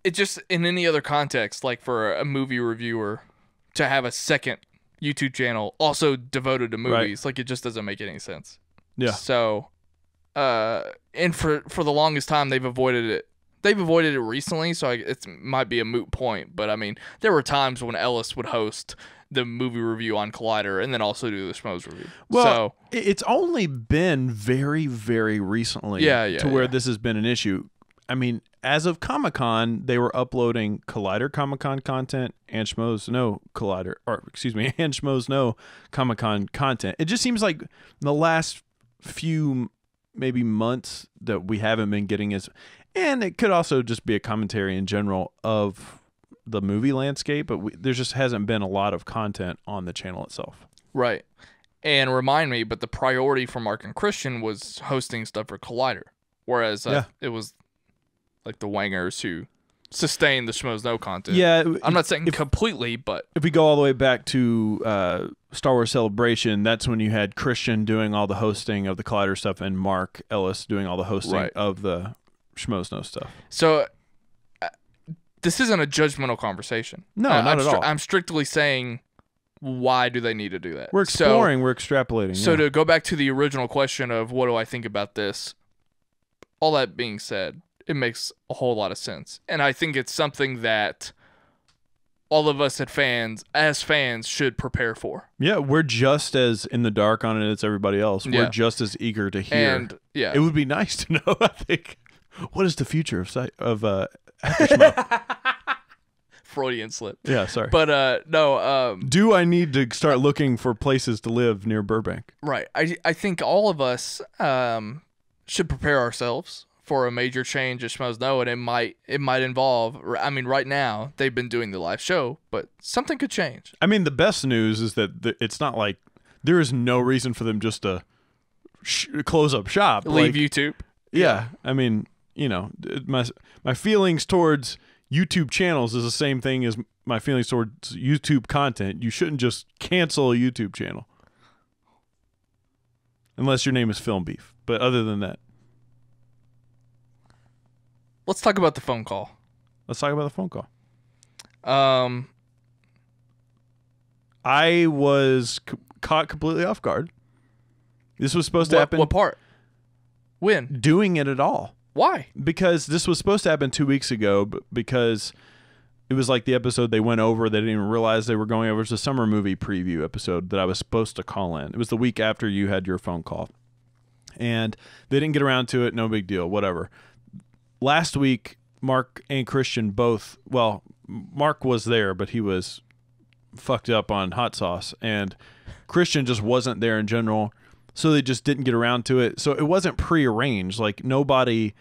It just in any other context, like for a movie reviewer to have a second YouTube channel also devoted to movies, like it just doesn't make any sense. Yeah. So, and for the longest time they've avoided it. They've avoided it recently, so it might be a moot point. But I mean, there were times when Ellis would host the movie review on Collider and then also do the Schmoes review. Well, so, it's only been very, very recently to where this has been an issue. I mean, as of Comic-Con, they were uploading Collider Comic-Con content and Schmoes Know and Schmoes Know Comic-Con content. It just seems like the last few maybe months that we haven't been getting and it could also just be a commentary in general of the movie landscape, but there just hasn't been a lot of content on the channel itself. Right. And remind me, but the priority for Mark and Christian was hosting stuff for Collider, whereas it was like the Wangers who sustained the Schmoes Know content. Yeah, I'm not saying completely, but if we go all the way back to Star Wars Celebration, that's when you had Christian doing all the hosting of the Collider stuff and Mark Ellis doing all the hosting of the Schmoes Know stuff. So this isn't a judgmental conversation. No, not at all. I'm strictly saying, why do they need to do that? We're exploring, we're extrapolating. So to go back to the original question of what do I think about this, all that being said, it makes a whole lot of sense. And I think it's something that all of us as fans should prepare for. Yeah, we're just as in the dark on it as everybody else. We're just as eager to hear. And it would be nice to know, I think, what is the future of After Schmoe? Freudian slip. Yeah, sorry. But no. Do I need to start looking for places to live near Burbank? Right. I think all of us should prepare ourselves for a major change at Schmoes Know, and it might involve. I mean, right now they've been doing the live show, but something could change. I mean, the best news is that it's not like there is no reason for them just to close up shop, leave YouTube. Yeah, I mean, you know, my feelings towards YouTube channels is the same thing as my feelings towards YouTube content. You shouldn't just cancel a YouTube channel unless your name is Film Beef. But other than that, let's talk about the phone call. I was caught completely off guard. This was supposed to happen. What part? When? Doing it at all. Why? Because this was supposed to happen 2 weeks ago, but because it was like the episode they went over, they didn't even realize they were going over. It was a summer movie preview episode that I was supposed to call in. It was the week after you had your phone call. And they didn't get around to it. No big deal. Whatever. Last week, Mark and Christian both, well, Mark was there, but he was fucked up on hot sauce. And Christian just wasn't there in general. So they just didn't get around to it. So it wasn't prearranged. Like nobody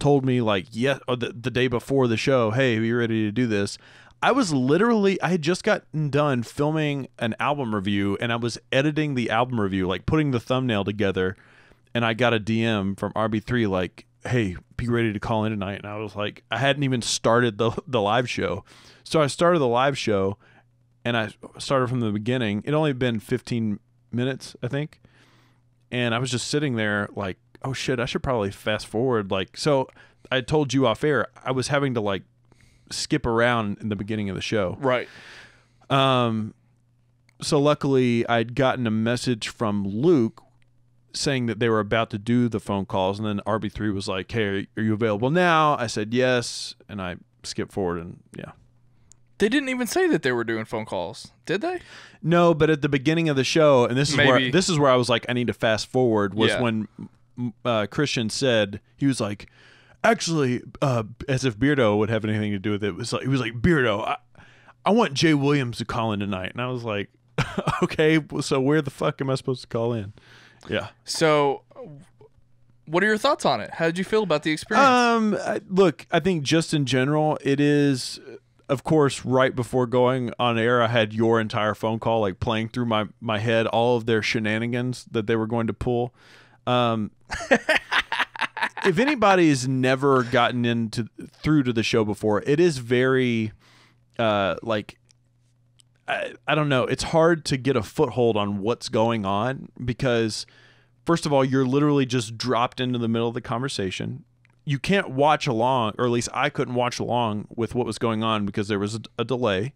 told me like, the day before the show, hey, are you ready to do this? I had just gotten done filming an album review and I was editing the album review, like putting the thumbnail together. and I got a DM from RB3 like, hey, be ready to call in tonight. And I was like, I hadn't even started the live show. So I started the live show, and I started from the beginning. It only been 15 minutes, I think. And I was just sitting there like, oh shit, I should probably fast forward. Like, so I told you off air, I was having to like skip around in the beginning of the show. Right. So luckily I'd gotten a message from Luke saying that they were about to do the phone calls, and then RB3 was like, hey, are you available now? I said yes, and I skipped forward, and yeah. They didn't even say that they were doing phone calls, did they? No, but at the beginning of the show, and this is where I was like, I need to fast forward, was when Christian said, he was like, actually, as if Beardo would have anything to do with it, he was like, Beardo, I want Jaye Williams to call in tonight. And I was like, okay, so where the fuck am I supposed to call in? Yeah. So what are your thoughts on it? How did you feel about the experience? Look, I think just in general, it is, of course, right before going on air, I had your entire phone call like playing through my head, all of their shenanigans that they were going to pull. If anybody's never gotten through to the show before, it is very I don't know. It's hard to get a foothold on what's going on because, first of all, you're literally just dropped into the middle of the conversation. You can't watch along, or at least I couldn't watch along with what was going on because there was a delay.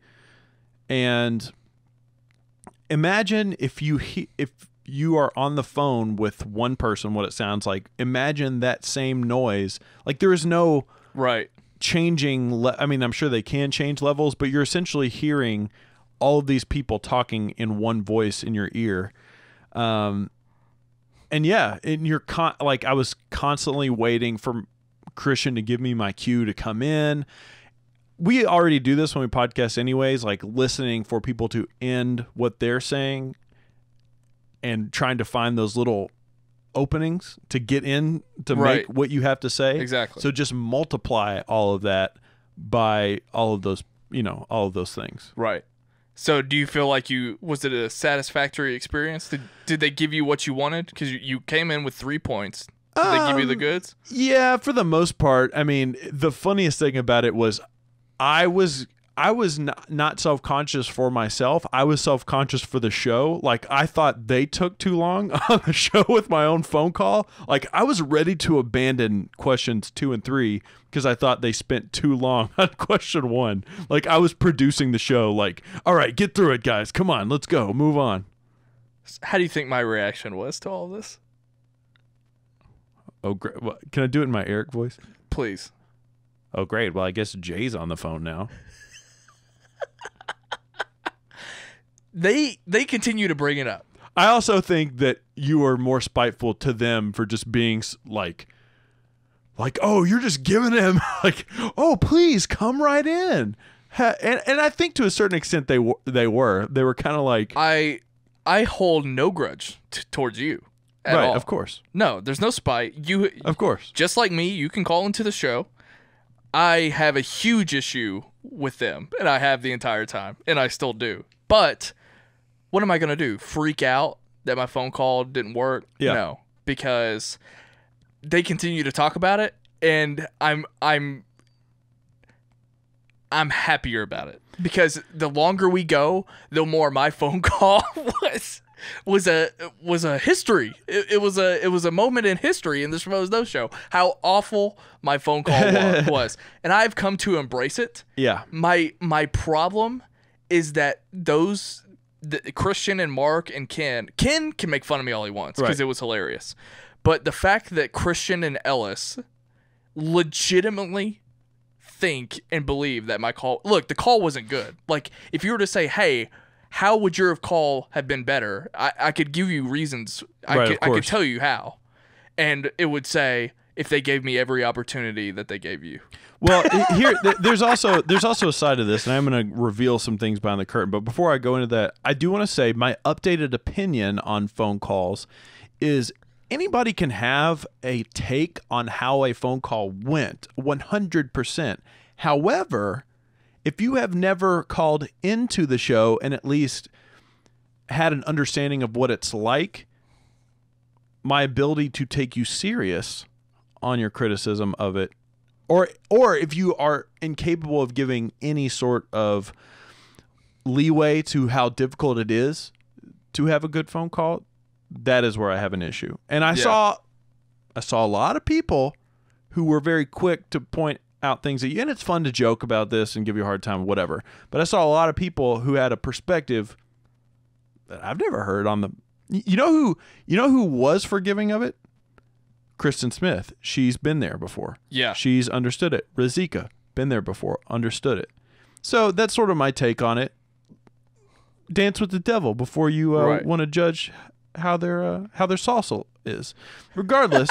And imagine if you are on the phone with one person, what it sounds like. Imagine that same noise. Like there is no changing. I mean, I'm sure they can change levels, but you're essentially hearing all of these people talking in one voice in your ear. And yeah, and you're like, I was constantly waiting for Christian to give me my cue to come in. We already do this when we podcast anyways, like listening for people to end what they're saying and trying to find those little openings to get in to make what you have to say. Exactly. So just multiply all of that by all of those, all of those things. Right. So do you feel like was it a satisfactory experience? Did they give you what you wanted? Because you came in with 3 points. Did they give you the goods? Yeah, for the most part. I mean, the funniest thing about it was I was not self-conscious for myself. I was self-conscious for the show. Like, I thought they took too long on the show with my own phone call. Like, I was ready to abandon questions 2 and 3 because I thought they spent too long on question 1. Like, I was producing the show like, all right, get through it, guys. Come on, let's go. Move on. How do you think my reaction was to all this? Oh, great. Well, can I do it in my Eric voice? Please. Oh, great. Well, I guess Jay's on the phone now. They continue to bring it up. I also think that you are more spiteful to them for just being like, oh, you're just giving him like, oh, please come right in. And I think to a certain extent they were kind of like, I hold no grudge towards you at right, all. Of course. No, there's no spite. You, of course, just like me, you can call into the show. I have a huge issue with them, and I have the entire time, and I still do. But what am I going to do? Freak out that my phone call didn't work? Yeah. No, because they continue to talk about it, and I'm happier about it because the longer we go, the more my phone call was a history. It was a moment in history in the Schmoes Know Show. How awful my phone call was, and I've come to embrace it. Yeah. My problem is that Christian and Mark and Ken can make fun of me all he wants because it was hilarious, but the fact that Christian and Ellis legitimately think and believe that my call, look, the call wasn't good. Like, if you were to say, hey, how would your call have been better? I could give you reasons. I could tell you how. And it would say, if they gave me every opportunity that they gave you. Well, there's also a side of this, and I'm going to reveal some things behind the curtain. But before I go into that, I do want to say my updated opinion on phone calls is anybody can have a take on how a phone call went, 100%. However, if you have never called into the show and at least had an understanding of what it's like, my ability to take you serious on your criticism of it, or if you are incapable of giving any sort of leeway to how difficult it is to have a good phone call, that is where I have an issue. And I saw a lot of people who were very quick to point out things at you, and it's fun to joke about this and give you a hard time, whatever. But I saw a lot of people who had a perspective that I've never heard on the. You know who was forgiving of it? Kristen Smith. She's been there before. Yeah. She's understood it. Razika, been there before, understood it. So that's sort of my take on it. Dance with the devil before you want to judge how their salsa is. Regardless,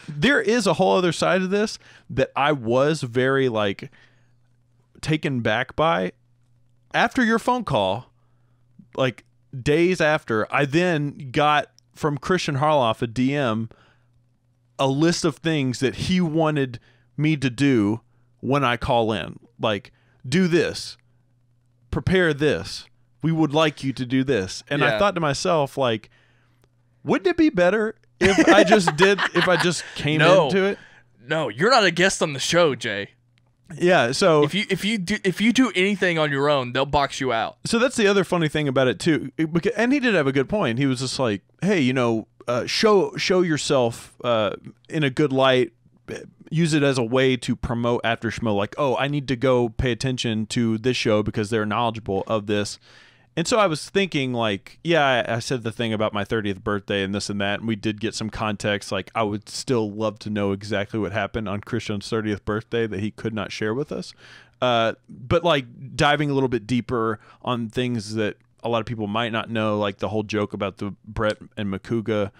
there is a whole other side of this that I was very taken back by. After your phone call, days after, I then got from Christian Harloff a DM, a list of things that he wanted me to do when I call in. Do this, prepare this, we would like you to do this. And I thought to myself, wouldn't it be better if I just came into it? No, you're not a guest on the show, Jay. Yeah, so if you do anything on your own, they'll box you out. So that's the other funny thing about it too. And he did have a good point. He was just like, "Hey, show yourself in a good light. Use it as a way to promote After Schmoe. Oh, I need to go pay attention to this show because they're knowledgeable of this." And so I was thinking, I said the thing about my 30th birthday and this and that, and we did get some context. I would still love to know exactly what happened on Christian's 30th birthday that he could not share with us. But diving a little bit deeper on things that a lot of people might not know, like the whole joke about the Brett and Macuga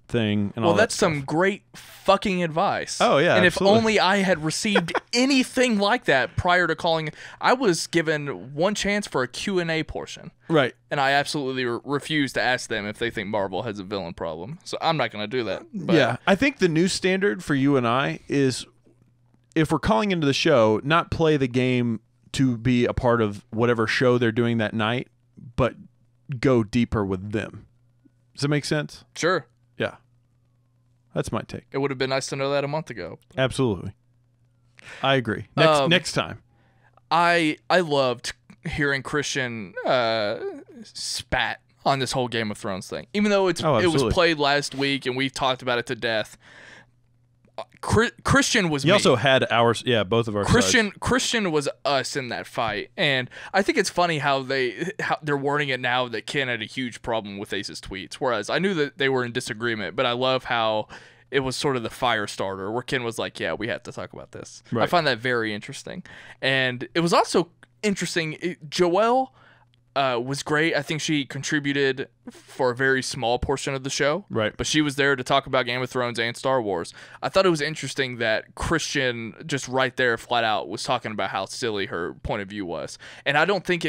thing. And all that's that some great fucking advice. Oh, yeah. And absolutely. if only I had received anything like that prior to calling. I was given one chance for a Q&A portion. Right. And I absolutely refused to ask them if they think Marvel has a villain problem. So I'm not going to do that. But. Yeah. I think the new standard for you and I is, if we're calling into the show, not play the game to be a part of whatever show they're doing that night, but go deeper with them. Does that make sense? Sure. Yeah. That's my take. It would have been nice to know that a month ago. Absolutely. I agree. Next time. I loved hearing Christian spat on this whole Game of Thrones thing. Even though it was played last week and we've talked about it to death. Christian was He also had ours, both of our sides. Christian was us in that fight, and I think it's funny how they're wording it now that Ken had a huge problem with Ace's tweets, whereas I knew that they were in disagreement, but I love how it was sort of the fire starter where Ken was like, yeah, we have to talk about this. Right. I find that very interesting, and it was also interesting. Joelle was great. I think she contributed for a very small portion of the show. Right. But she was there to talk about Game of Thrones and Star Wars. I thought it was interesting that Christian just right there flat out was talking about how silly her point of view was. And I don't think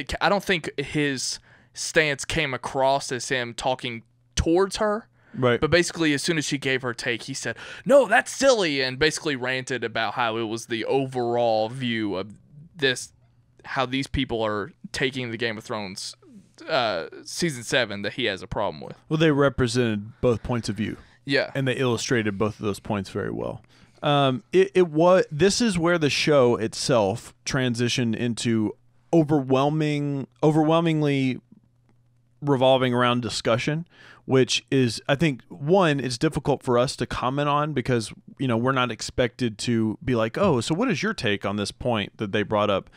his stance came across as him talking towards her. Right. But basically, as soon as she gave her take, he said, "No, that's silly," and basically ranted about how it was the overall view of this, how these people are taking the Game of Thrones season 7 that he has a problem with. Well, they represented both points of view. Yeah. And they illustrated both of those points very well. This is where the show itself transitioned into overwhelmingly revolving around discussion, which is, I think, one, it's difficult for us to comment on because, we're not expected to be like, oh, so what is your take on this point that they brought up?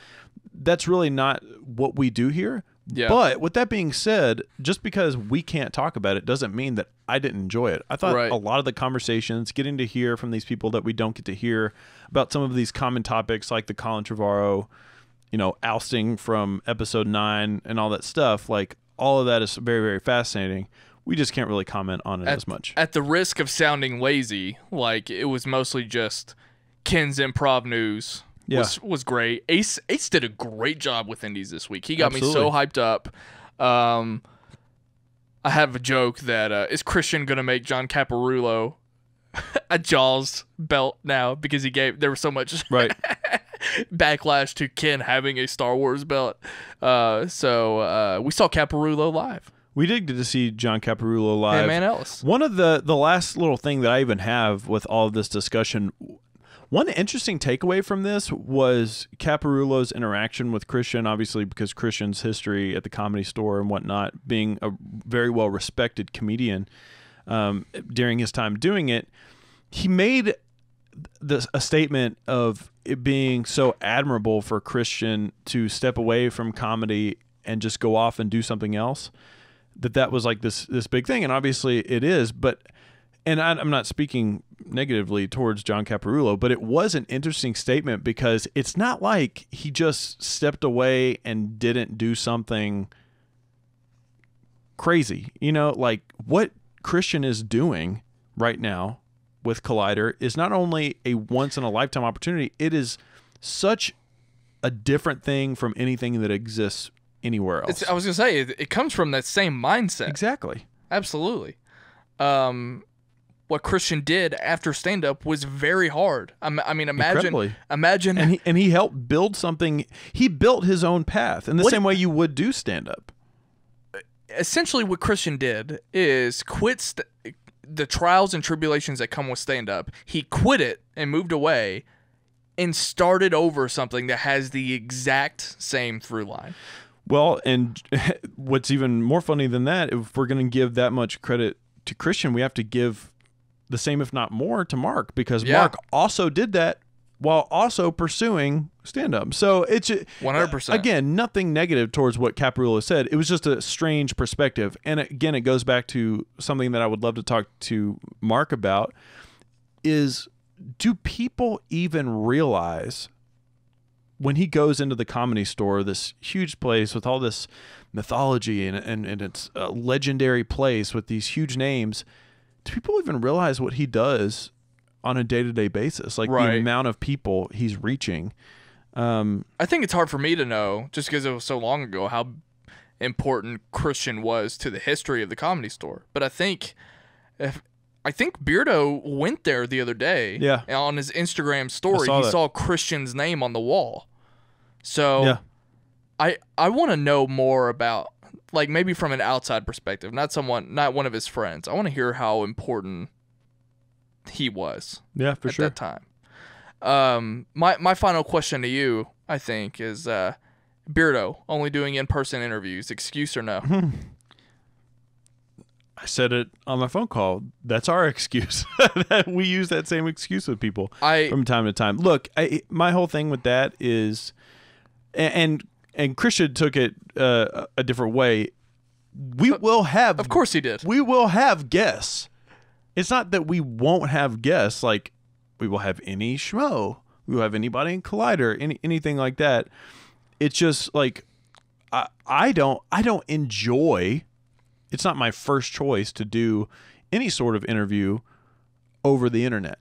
That's really not what we do here. Yeah. But with that being said, just because we can't talk about it doesn't mean that I didn't enjoy it. I thought a lot of the conversations, getting to hear from these people that we don't get to hear about some of these common topics like the Colin Trevorrow, ousting from episode 9 and all that stuff, all of that is very, very fascinating. We just can't really comment on it as much. At the risk of sounding lazy, it was mostly just Ken's improv news. Was great. Ace did a great job with Indies this week. He got me so hyped up. I have a joke that is Christian gonna make John Caparulo a Jaws belt now because there was so much backlash to Ken having a Star Wars belt. So we saw Caparulo live. We did get to see John Caparulo live. Hey, man, Ellis. One of the last little thing that I even have with all of this discussion, one interesting takeaway from this was Caparulo's interaction with Christian, obviously because Christian's history at the Comedy Store and whatnot, being a very well-respected comedian during his time doing it. He made a statement of it being so admirable for Christian to step away from comedy and just go off and do something else. That was like this big thing, and obviously it is. But I'm not speaking negatively towards John Caparulo, but it was an interesting statement because it's not like he just stepped away and didn't do something crazy. You know, like what Christian is doing right now with Collider is not only a once in a lifetime opportunity, it is such a different thing from anything that exists anywhere else. I was going to say, it comes from that same mindset. Exactly. Absolutely. What Christian did after stand-up was very hard. I mean, imagine. And he helped build something. He built his own path in the same way you would do stand-up. Essentially, what Christian did is quit the trials and tribulations that come with stand-up. He quit it and moved away and started over something that has the exact same through line. Well, and what's even more funny than that, if we're going to give that much credit to Christian, we have to give the same, if not more, to Mark, because Mark also did that while also pursuing stand-up. So it's 100%. Again, nothing negative towards what Caparulo said. It was just a strange perspective. And again, it goes back to something that I would love to talk to Mark about is, do people even realize when he goes into the Comedy Store, this huge place with all this mythology and it's a legendary place with these huge names, do people even realize what he does on a day-to-day basis? Like the amount of people he's reaching. I think it's hard for me to know, just because it was so long ago, how important Christian was to the history of the Comedy Store. But I think Beardo went there the other day. Yeah. And on his Instagram story, he saw Christian's name on the wall. So I want to know more about, like, maybe from an outside perspective, not one of his friends. I want to hear how important he was. Yeah, for sure. At that time. My final question to you, I think, is Beardo only doing in-person interviews, excuse or no? I said it on my phone call. That's our excuse. We use that same excuse with people from time to time. Look, my whole thing with that is, and Christian took it a different way. We will have, of course he did. We will have guests. It's not that we won't have guests. Like, we will have any schmo. We will have anybody in Collider, anything like that. It's just like I don't enjoy. It's not my first choice to do any sort of interview over the internet,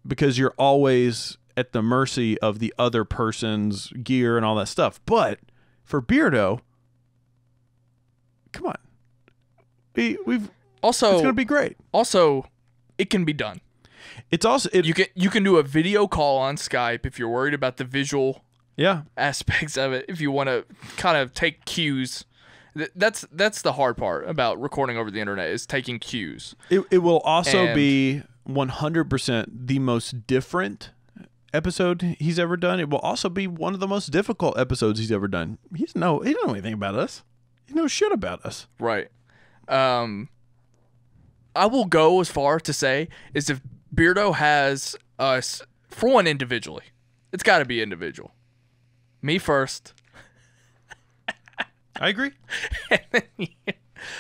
because you're always at the mercy of the other person's gear and all that stuff. But for Beardo, come on, we've also, it's gonna be great. Also, it can be done. It's also you can do a video call on Skype if you're worried about the visual aspects of it. If you want to kind of take cues. That's the hard part about recording over the internet, is taking cues. It will also be 100% the most different episode he's ever done. It will also be one of the most difficult episodes he's ever done. He don't know anything about us. He knows shit about us. Right. I will go as far to say is, if Beardo has us, for one, individually, it's got to be individual. Me first. I agree.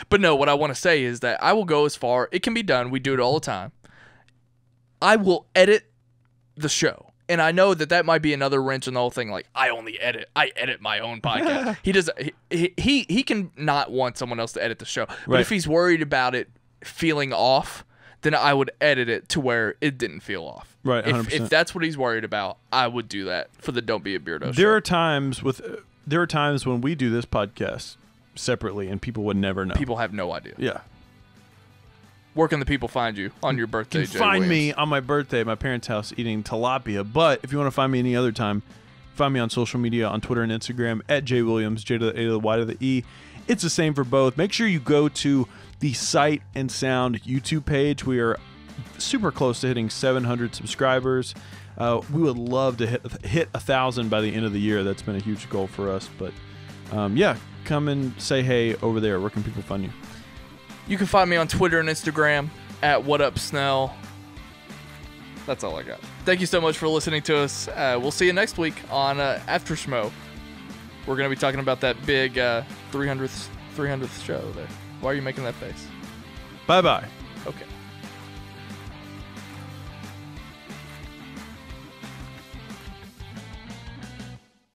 But no, what I want to say is that I will go as far. It can be done. We do it all the time. I will edit the show. And I know that might be another wrench in the whole thing. Like, I edit my own podcast. He can not want someone else to edit the show. But if he's worried about it feeling off, then I would edit it to where it didn't feel off. Right, 100%. If that's what he's worried about, I would do that for the Don't Be a Beardo show. There are times when we do this podcast separately and people would never know. People have no idea. Yeah. Where can the people find you on your birthday, You can find me on my birthday at my parents' house eating tilapia. But if you want to find me any other time, find me on social media on Twitter and Instagram at Jaye Williams, J to the A to the Y to the E. It's the same for both. Make sure you go to the Sight and Sound YouTube page. We are super close to hitting 700 subscribers. We would love to hit 1,000 by the end of the year. That's been a huge goal for us. But yeah, come and say hey over there. Where can people find you? You can find me on Twitter and Instagram at WhatUpSnell. That's all I got. Thank you so much for listening to us. We'll see you next week on After Schmoe. We're going to be talking about that big 300th show there. Why are you making that face? Bye-bye. Okay.